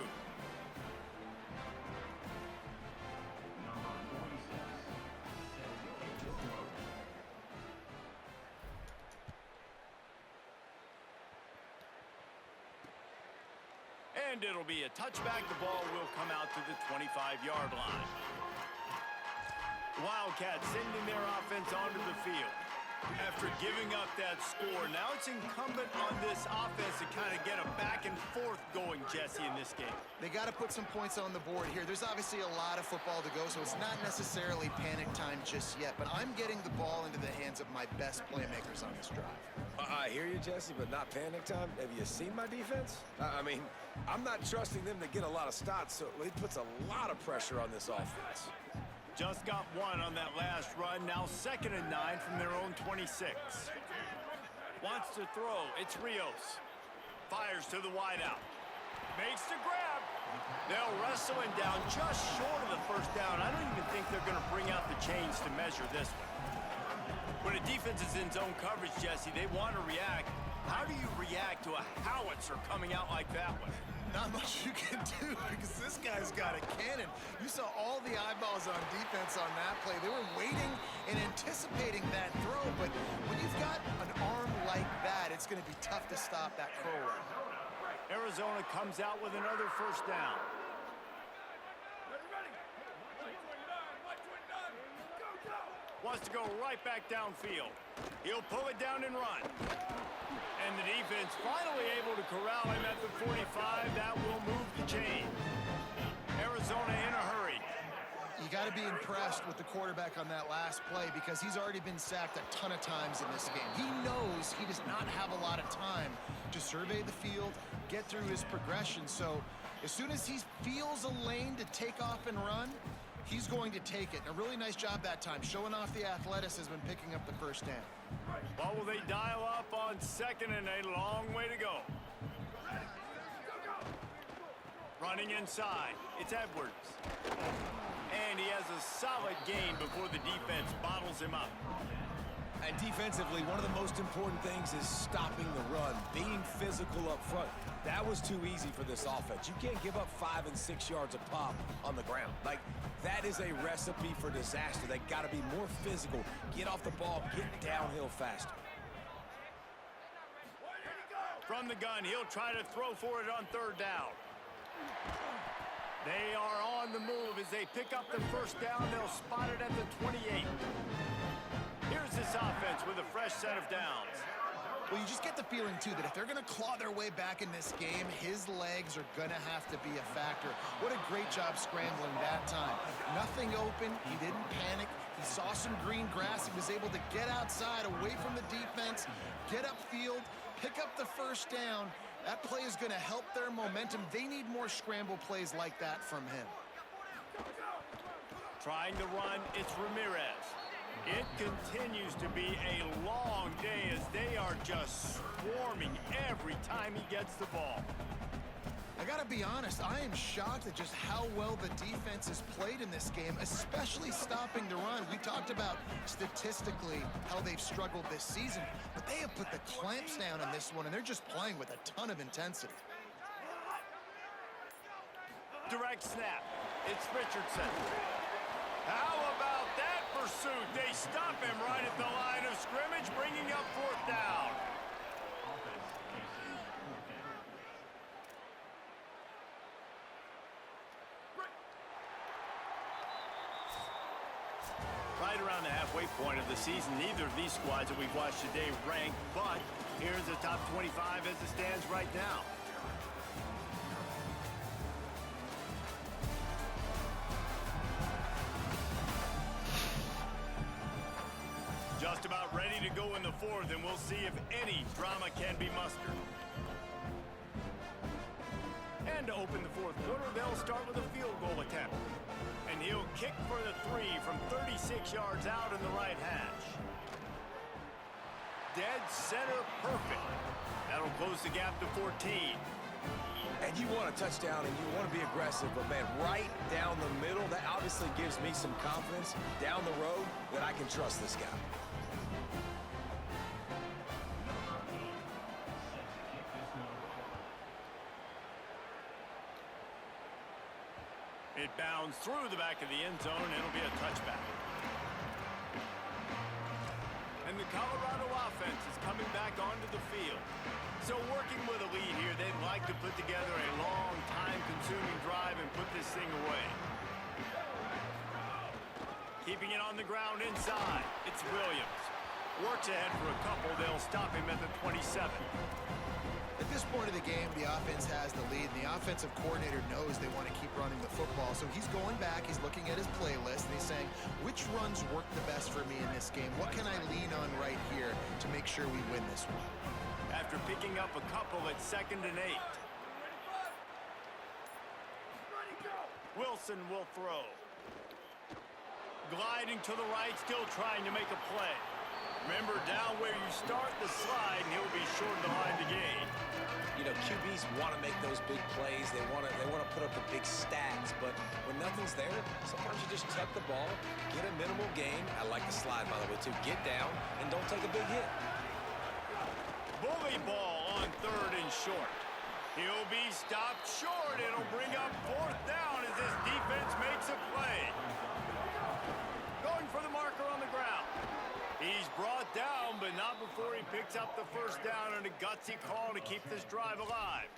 And it'll be a touchback. The ball will come out to the 25-yard line. Wildcats sending their offense onto the field. After giving up that score, now it's incumbent on this offense to kind of get a back and forth going, Jesse, in this game.
They got to put some points on the board here. There's obviously a lot of football to go, so it's not necessarily panic time just yet. But I'm getting the ball into the hands of my best playmakers on this drive.
I hear you, Jesse, but not panic time. Have you seen my defense? I mean, I'm not trusting them to get a lot of stops, so it puts a lot of pressure on this offense.
Just got 1 on that last run. Now 2nd and 9 from their own 26. Wants to throw. It's Rios. Fires to the wideout. Makes the grab. They'll wrestle him down just short of the first down. I don't even think they're going to bring out the chains to measure this one. When a defense is in zone coverage, Jesse, they want to react. How do you react to a howitzer coming out like that one?
Not much you can do because this guy's got a cannon. You saw all the eyeballs on defense on that play. They were waiting and anticipating that throw, but when you've got an arm like that, it's going to be tough to stop that curl run.
Arizona comes out with another first down. Wants to go right back downfield. He'll pull it down and run. And the defense finally able to corral him at the 45. That will move the chain. Arizona in a hurry.
You got to be impressed with the quarterback on that last play because he's already been sacked a ton of times in this game. He knows he does not have a lot of time to survey the field, get through his progression. So as soon as he feels a lane to take off and run, he's going to take it. And a really nice job that time, showing off the athleticism and picking up the first down.
What will they dial up on 2nd and a long way to go? Running inside, it's Edwards. And he has a solid gain before the defense bottles him up.
And defensively, one of the most important things is stopping the run, being physical up front. That was too easy for this offense. You can't give up 5 and 6 yards a pop on the ground. Like, that is a recipe for disaster. They got to be more physical, get off the ball, get downhill faster.
From the gun, he'll try to throw for it on 3rd down. They are on the move as they pick up the first down. They'll spot it at the 28. Here's this offense with a fresh set of downs.
Well, you just get the feeling, too, that if they're going to claw their way back in this game, his legs are going to have to be a factor. What a great job scrambling that time. Nothing open. He didn't panic. He saw some green grass. He was able to get outside, away from the defense, get upfield, pick up the first down. That play is going to help their momentum. They need more scramble plays like that from him.
Trying to run, it's Ramirez. It continues to be a long day as they are just swarming every time he gets the ball.
I got to be honest, I am shocked at just how well the defense has played in this game, especially stopping the run. We talked about statistically how they've struggled this season, but they have put the clamps down in this one, and they're just playing with a ton of intensity.
Direct snap. It's Richardson. How about that pursuit? They stop him right at the line of scrimmage, bringing up 4th down. Right around the halfway point of the season, neither of these squads that we've watched today ranked, but here's the top 25 as it stands right now. Just about ready to go in the 4th, and we'll see if any drama can be mustered. And to open the 4th quarter, they'll start with a field goal attempt. And he'll kick for the 3 from 36 yards out in the right hash. Dead center perfect. That'll close the gap to 14.
And you want a touchdown and you want to be aggressive, but man, right down the middle, that obviously gives me some confidence down the road that I can trust this guy.
It bounds through the back of the end zone, and it'll be a touchback. And the Colorado offense is coming back onto the field. So working with a lead here, they'd like to put together a long, time-consuming drive and put this thing away. Keeping it on the ground inside, it's Williams. Works ahead for a couple, they'll stop him at the 27.
At this point of the game, the offense has the lead, and the offensive coordinator knows they want to keep running the football. So he's going back, he's looking at his playlist, and he's saying, which runs work the best for me in this game? What can I lean on right here to make sure we win this one?
After picking up a couple at 2nd and 8. Wilson will throw. Gliding to the right, still trying to make a play. Remember, down where you start the slide, and he'll be short of the line to gain.
You know, QBs want to make those big plays. They want to put up the big stats. But when nothing's there, sometimes you just tuck the ball, get a minimal gain. I like the slide, by the way, too. Get down and don't take a big hit.
Bully ball on 3rd and short. He'll be stopped short. It'll bring up 4th down as this defense makes a play. Going for the marker on the ground. He's brought down, but not before he picks up the first down, and a gutsy call to keep this drive alive.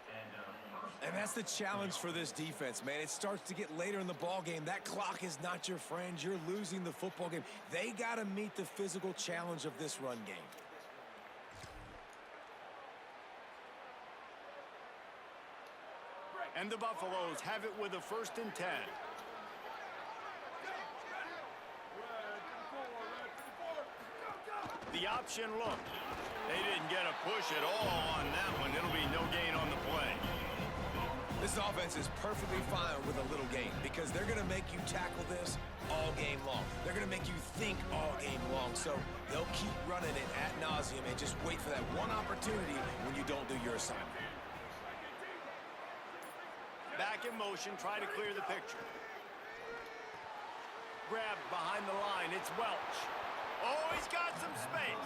And that's the challenge for this defense, man. It starts to get later in the ball game. That clock is not your friend. You're losing the football game. They got to meet the physical challenge of this run game.
And the Buffaloes have it with a 1st and 10. The option look. They didn't get a push at all on that one. It'll be no gain on the play.
This offense is perfectly fine with a little gain because they're going to make you tackle this all game long. They're going to make you think all game long. So they'll keep running it ad nauseum and just wait for that one opportunity when you don't do your assignment.
Back in motion, try to clear the picture. Grab behind the line, it's Welch. Oh, he's got some space.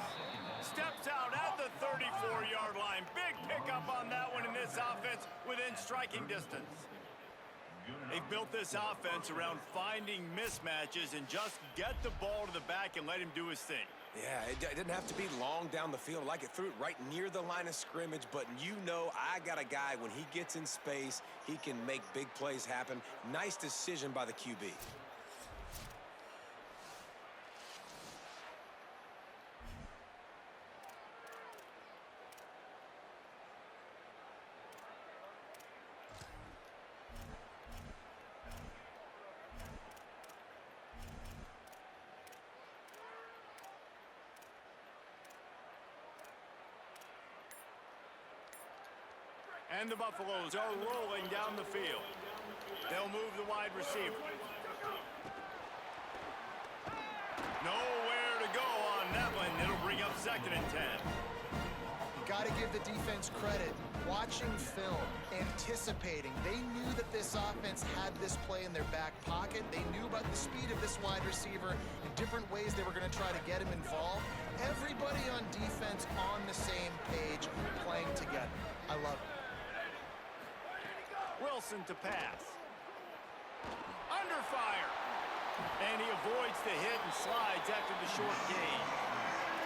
Steps out at the 34-yard line. Big pickup on that one in this offense within striking distance. They've built this offense around finding mismatches and just get the ball to the back and let him do his thing.
Yeah, it didn't have to be long down the field. Like it threw it right near the line of scrimmage, but you know I got a guy, when he gets in space, he can make big plays happen. Nice decision by the QB.
And the Buffaloes are rolling down the field. They'll move the wide receiver. Nowhere to go on that one. It'll bring up 2nd and 10.
You got to give the defense credit. Watching film, anticipating. They knew that this offense had this play in their back pocket. They knew about the speed of this wide receiver and different ways they were going to try to get him involved. Everybody on defense on the same page, playing together. I love it.
Wilson to pass. Under fire. And he avoids the hit and slides after the short gain.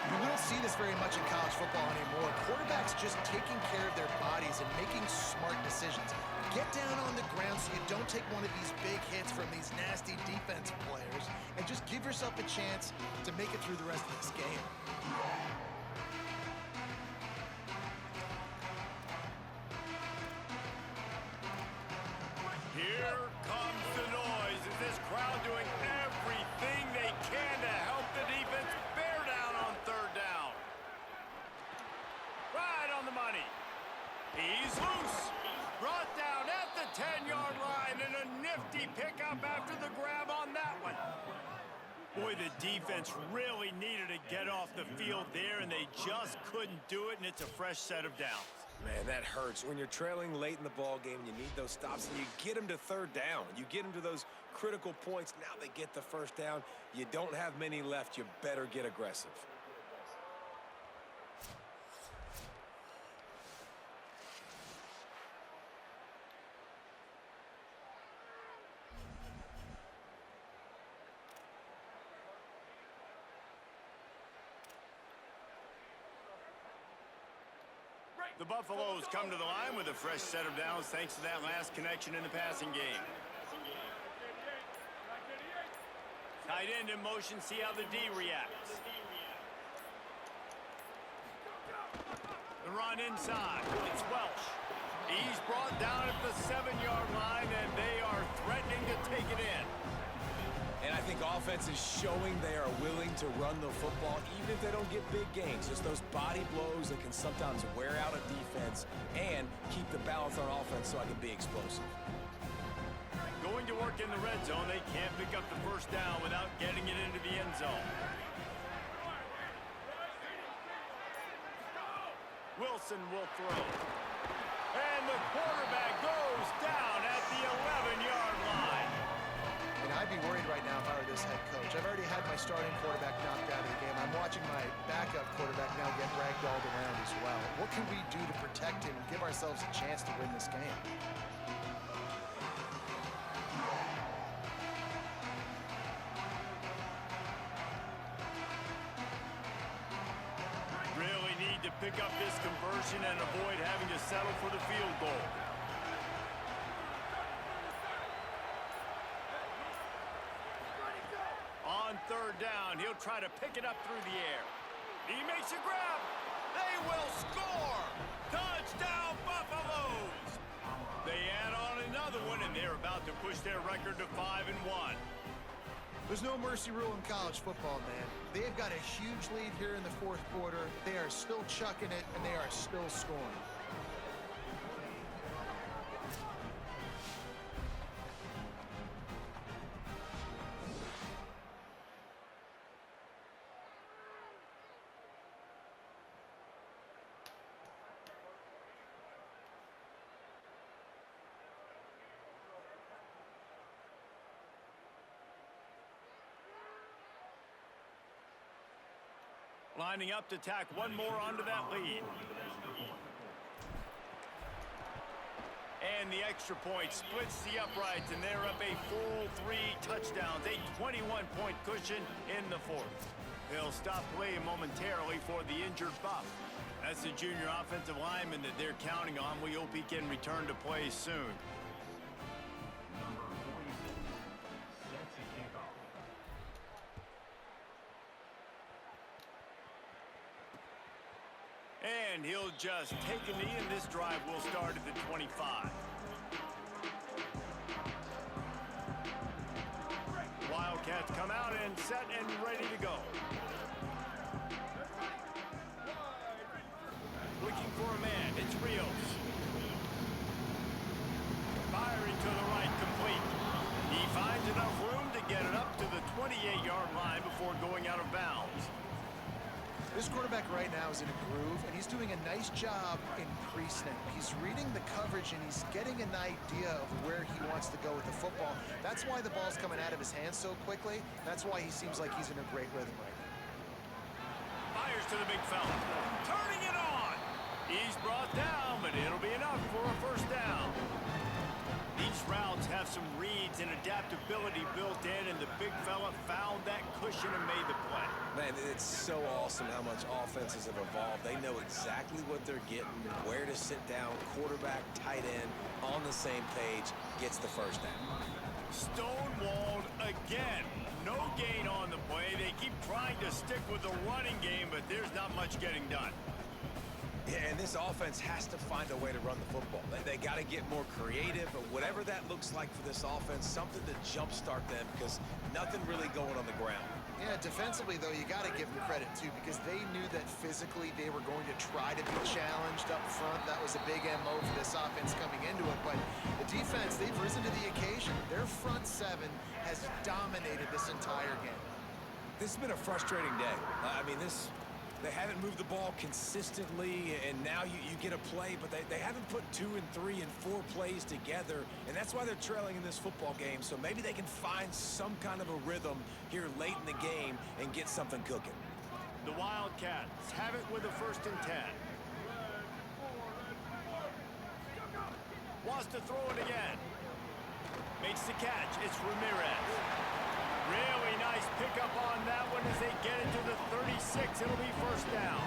We don't see this very much in college football anymore. Quarterbacks just taking care of their bodies and making smart decisions. Get down on the ground so you don't take one of these big hits from these nasty defense players and just give yourself a chance to make it through the rest of this game.
Here comes the noise. Is this crowd doing everything they can to help the defense bear down on 3rd down? Right on the money. He's loose. Brought down at the 10-yard line, and a nifty pickup after the grab on that one. Boy, the defense really needed to get off the field there, and they just couldn't do it, and it's a fresh set of downs.
Man, that hurts. When you're trailing late in the ball game, you need those stops, and you get them to 3rd down. You get them to those critical points. Now they get the 1st down. You don't have many left. You better get aggressive.
The Buffaloes come to the line with a fresh set of downs thanks to that last connection in the passing game. Tight end in motion, see how the D reacts. The run inside, it's Welch. He's brought down at the 7-yard line, and they are threatening to take it in.
And I think offense is showing they are willing to run the football, even if they don't get big gains. Just those body blows that can sometimes wear out a defense and keep the balance on offense so I can be explosive.
Going to work in the red zone, they can't pick up the 1st down without getting it into the end zone. Wilson will throw. And the quarterback goes down at the 11-yard line.
And I'd be worried right now if I were this head coach. I've already had my starting quarterback knocked out of the game. I'm watching my backup quarterback now get ragdolled around as well. What can we do to protect him and give ourselves a chance to win this game?
Really need to pick up this conversion and avoid having to settle for the field goal. they'll try to pick it up through the air. He makes a grab. They will score. Touchdown, Buffaloes. They add on another one, and they're about to push their record to 5-1.
There's no mercy rule in college football, man. They've got a huge lead here in the fourth quarter. They are still chucking it, and they are still scoring.
Lining up to tack one more onto that lead. And the extra point splits the uprights, and they're up a full 3 touchdowns, a 21-point cushion in the fourth. They'll stop play momentarily for the injured Buff. That's the junior offensive lineman that they're counting on. We hope he can return to play soon. And he'll just take a knee, and this drive will start at the 25. Wildcats come out and set and ready to go. Looking for a man, it's Rios. Firing to the right, complete. He finds enough room to get it up to the 28-yard line before going out of bounds.
This quarterback right now is in a groove, and he's doing a nice job in pre-snap. He's reading the coverage, and he's getting an idea of where he wants to go with the football. That's why the ball's coming out of his hands so quickly. That's why he seems like he's in a great rhythm right now.
Fires to the big fella. Turning it on. He's brought down, but it'll be enough for a first down. These routes have some reads and adaptability built in, and the big fella found that cushion and made the play.
Man, it's so awesome how much offenses have evolved. They know exactly what they're getting, where to sit down, quarterback, tight end, on the same page, gets the first down.
Stonewalled again. No gain on the play. They keep trying to stick with the running game, but there's not much getting done.
Yeah, and this offense has to find a way to run the football. They got to get more creative, but whatever that looks like for this offense, something to jumpstart them, because nothing really going on the ground.
Yeah, defensively, though, you got to give them credit, too, because they knew that physically they were going to try to be challenged up front. That was a big MO for this offense coming into it. But the defense, they've risen to the occasion. Their front seven has dominated this entire game.
This has been a frustrating day. They haven't moved the ball consistently, and now you get a play, but they haven't put 2 and 3 and 4 plays together, and that's why they're trailing in this football game. So maybe they can find some kind of a rhythm here late in the game and get something cooking.
The Wildcats have it with a 1st and 10. Wants to throw it again. Makes the catch. It's Ramirez. Really nice pickup on that one as they get it to the 36. It'll be first down.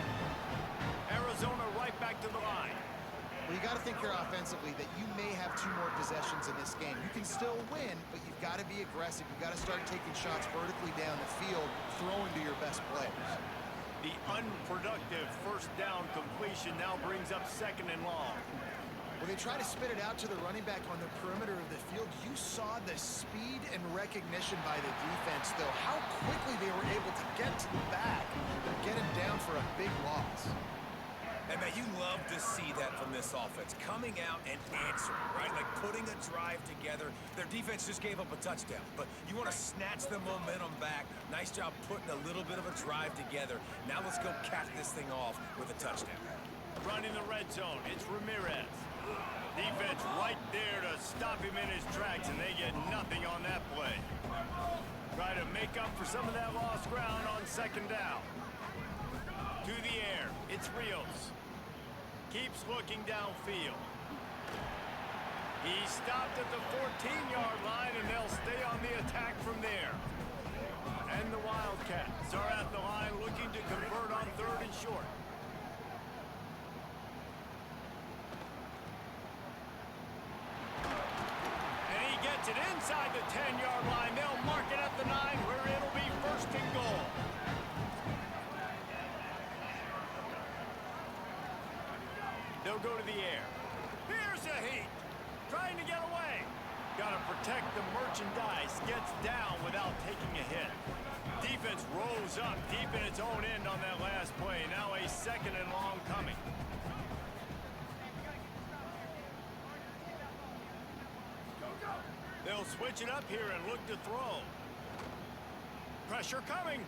Arizona right back to the line.
Well, you got to think here offensively that you may have 2 more possessions in this game. You can still win, but you've got to be aggressive. You've got to start taking shots vertically down the field, throwing to your best players.
The unproductive first down completion now brings up 2nd and long.
When they try to spit it out to the running back on the perimeter of the field, you saw the speed and recognition by the defense, though, how quickly they were able to get to the back and get him down for a big loss.
And, man, you love to see that from this offense, coming out and answering, right? Like putting a drive together. Their defense just gave up a touchdown, but you want to snatch the momentum back. Nice job putting a little bit of a drive together. Now let's go cap this thing off with a touchdown.
Running the red zone, it's Ramirez. Defense right there to stop him in his tracks, and they get nothing on that play. Try to make up for some of that lost ground on 2nd down. To the air, it's Rios. Keeps looking downfield. He's stopped at the 14-yard line, and they'll stay on the attack from there. And the Wildcats are at the line looking to convert on 3rd and short. Gets it inside the 10-yard line. They'll mark it at the 9 where it'll be 1st and goal. They'll go to the air. Here's a heat. Trying to get away. Got to protect the merchandise. Gets down without taking a hit. Defense rolls up deep in its own end on that last play. Now a 2nd and long coming. They'll switch it up here and look to throw. Pressure coming.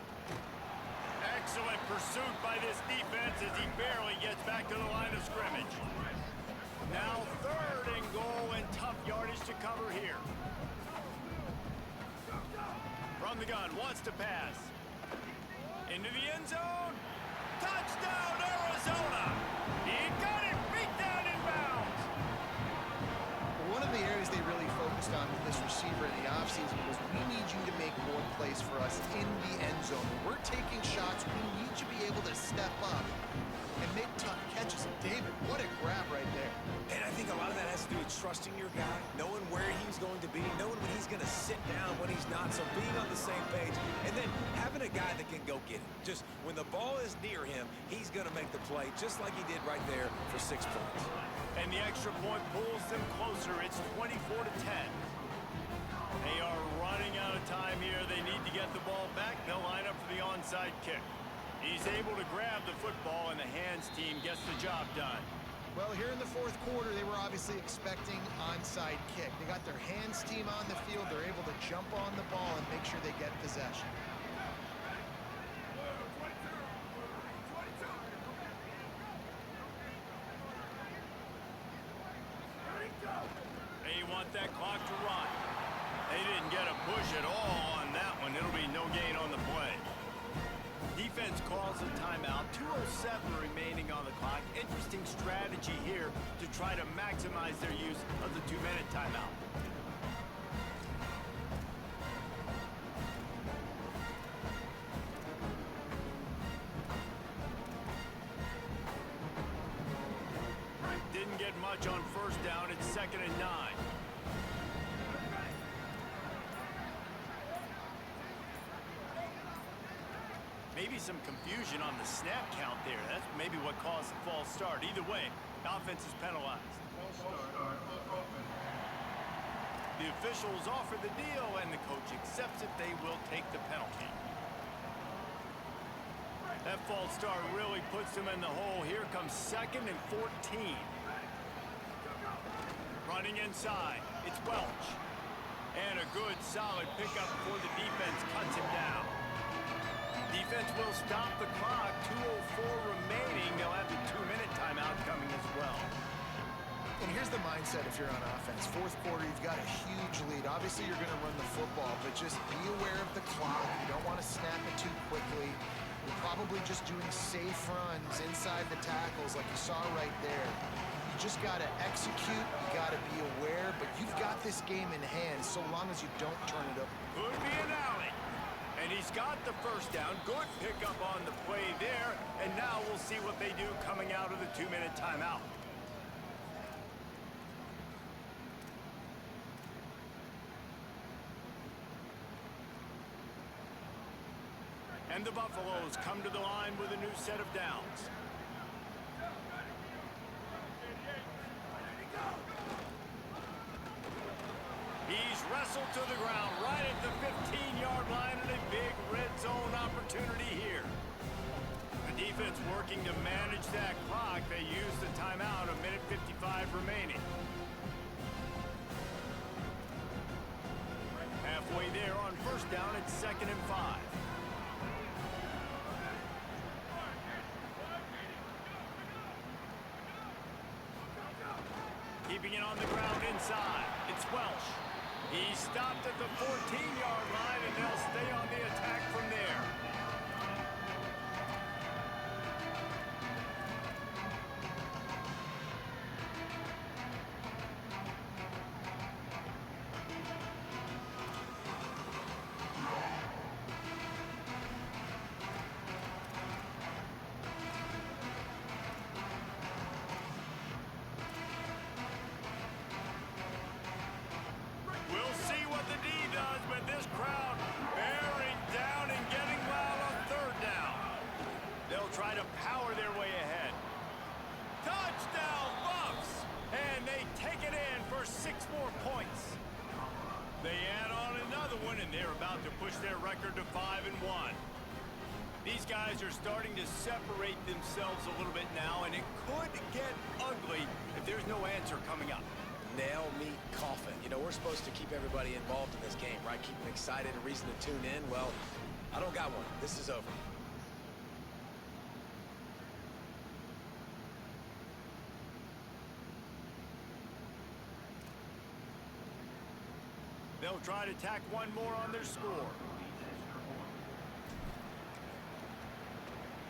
Excellent pursuit by this defense as he barely gets back to the line of scrimmage. Now 3rd and goal and tough yardage to cover here. From the gun, wants to pass. Into the end zone. Touchdown, Arizona. He got it, beat down in bounds.
One of the areas they really focused on with this receiver in the offseason was we need you to make more plays for us in the end zone. When we're taking shots, we need you to be able to step up and make tough catches. And David, what a grab right there.
And I think a lot of that has to do with trusting your guy, knowing where he's going to be, knowing when he's going to sit down, when he's not, so being on the same page, and then having a guy that can go get it. Just when the ball is near him, he's going to make the play, just like he did right there for 6 points.
And the extra point pulls them closer. It's 24-10. They are running out of time here. They need to get the ball back. They'll line up for the onside kick. He's able to grab the football, and the hands team gets the job done.
Well, here in the 4th quarter, they were obviously expecting onside kick. They got their hands team on the field. They're able to jump on the ball and make sure they get possession.
They want that clock to run. They didn't get a push at all on that one. It'll be no gain on the play. Defense calls a timeout. 2:07 remaining on the clock. Interesting strategy here to try to maximize their use of the 2-minute timeout. Didn't get much on 1st down. It's 2nd and 9. Maybe some confusion on the snap count there. That's maybe what caused the false start. Either way, offense is penalized. The officials offer the deal, and the coach accepts it. They will take the penalty. That false start really puts them in the hole. Here comes 2nd and 14. Running inside. It's Welch. And a good, solid pickup before the defense cuts him down. Defense will stop the clock. 2:04 remaining. They'll have the 2-minute timeout coming as well.
And here's the mindset if you're on offense. 4th quarter, you've got a huge lead. Obviously, you're going to run the football, but just be aware of the clock. You don't want to snap it too quickly. You're probably just doing safe runs inside the tackles like you saw right there. You just got to execute. You got to be aware, but you've got this game in hand so long as you don't turn it over.
Could be an alley. And he's got the 1st down. Good pickup on the play there. And now we'll see what they do coming out of the 2-minute timeout. And the Buffaloes come to the line with a new set of downs. He's wrestled to the ground right at the 15-yard line, and a big red zone opportunity here. The defense working to manage that clock. They use the timeout, 1:55 remaining. Halfway there on 1st down, it's 2nd and 5. Keeping it on the ground inside. It's Welch. He stopped at the 14-yard line, and they'll stay on the attack from there. We'll see what the D does, but this crowd bearing down and getting wild on 3rd down. They'll try to power their way ahead. Touchdown, for 6 more points. They add on another one, and they're about to push their record to 5-1. These guys are starting to separate themselves a little bit now, and it could get ugly if there's no answer coming up.
Nail me coffin. You know, we're supposed to keep everybody involved in this game, right? Keep them excited, a reason to tune in. Well, I don't got one. This is over.
They'll try to tack one more on their score.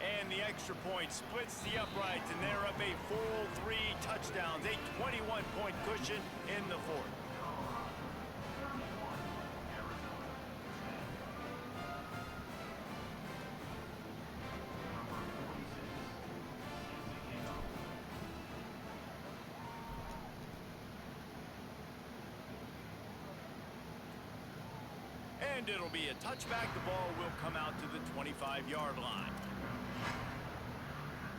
And the extra point splits the uprights, and they're up a full 3 touchdowns, a 21-point cushion in the 4th. And it'll be a touchback. The ball will come out to the 25-yard line.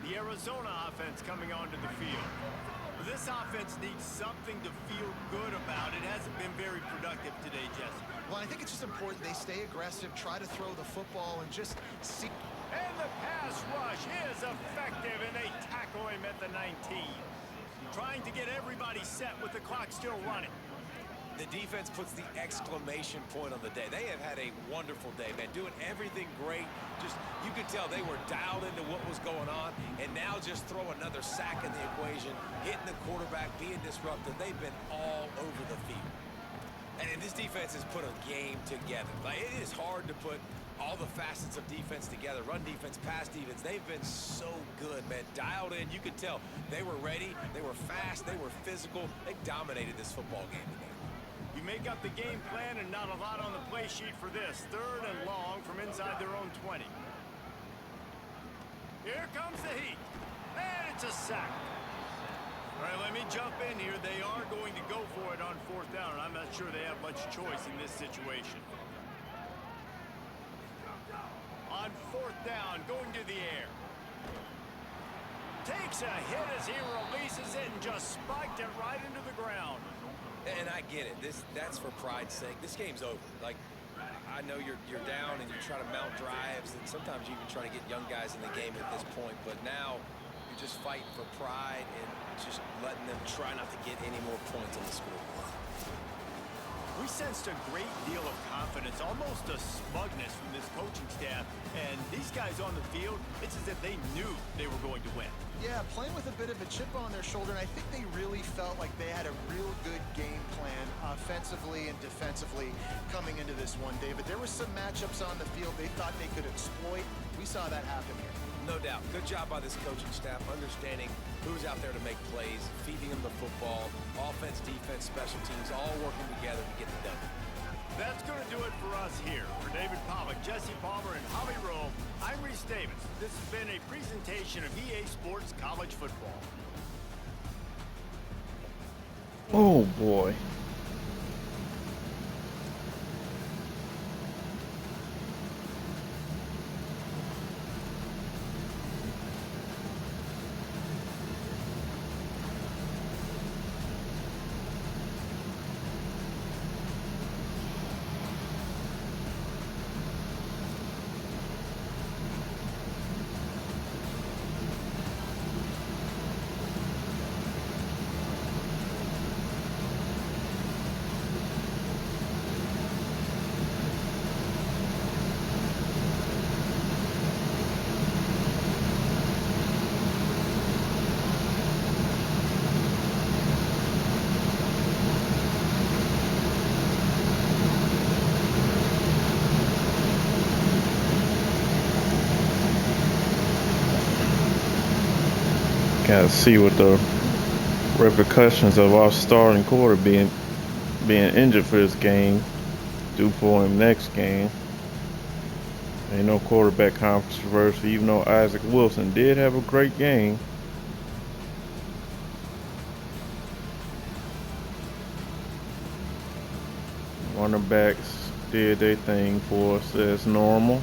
The Arizona offense coming onto the field. This offense needs something to feel good about. It hasn't been very productive today, Jesse.
Well, I think it's just important they stay aggressive, try to throw the football, and just see.
And the pass rush is effective, and they tackle him at the 19. Trying to get everybody set with the clock still running.
The defense puts the exclamation point on the day. They have had a wonderful day, man. Doing everything great. Just, you could tell they were dialed into what was going on. And now just throw another sack in the equation, hitting the quarterback, being disruptive. They've been all over the field. And this defense has put a game together. Like, it is hard to put all the facets of defense together. Run defense, pass defense. They've been so good, man. Dialed in. You could tell they were ready. They were fast. They were physical. They dominated this football game today.
You make up the game plan, and not a lot on the play sheet for this. 3rd and long from inside their own 20. Here comes the heat. And it's a sack. All right, let me jump in here. They are going to go for it on 4th down, and I'm not sure they have much choice in this situation. On 4th down, going to the air. Takes a hit as he releases it and just spiked it right into the ground.
And I get it. That's for pride's sake. This game's over. Like, I know you're down and you try to mount drives, and sometimes you even try to get young guys in the game at this point. But now you're just fighting for pride and just letting them try not to get any more points on the scoreboard.
We sensed a great deal of confidence, almost a smugness from this coaching staff. And these guys on the field, it's as if they knew they were going to win.
Yeah, playing with a bit of a chip on their shoulder, and I think they really felt like they had a real good game plan offensively and defensively coming into this one, David. There were some matchups on the field they thought they could exploit. We saw that happen here.
No doubt. Good job by this coaching staff, understanding who's out there to make plays, feeding them the football, offense, defense, special teams, all working together to get it done.
That's going to do it for us here. For David Pollack, Jesse Palmer, and Holly Rowe, I'm Reese Davis. This has been a presentation of EA Sports College Football.
Oh boy. Gotta see what the repercussions of our starting quarter being injured for this game do for him next game. Ain't no quarterback controversy, even though Isaac Wilson did have a great game. Running backs did their thing for us as normal.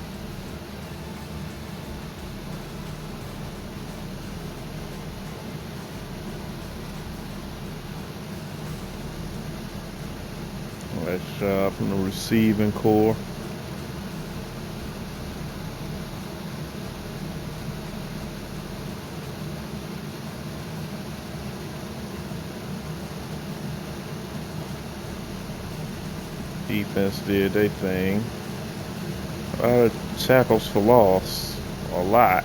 Nice job from the receiving core. Defense did their thing. A lot of tackles for loss. A lot.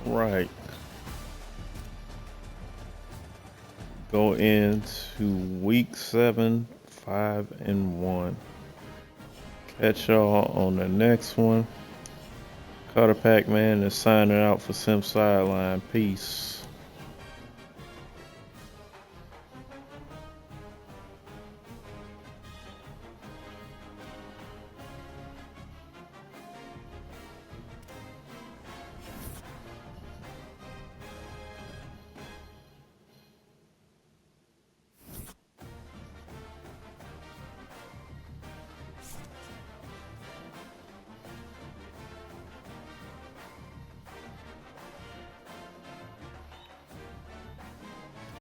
Right. Go into week 7, 5-1. Catch y'all on the next one. Carter Pac-Man is signing out for Sim Sideline. Peace.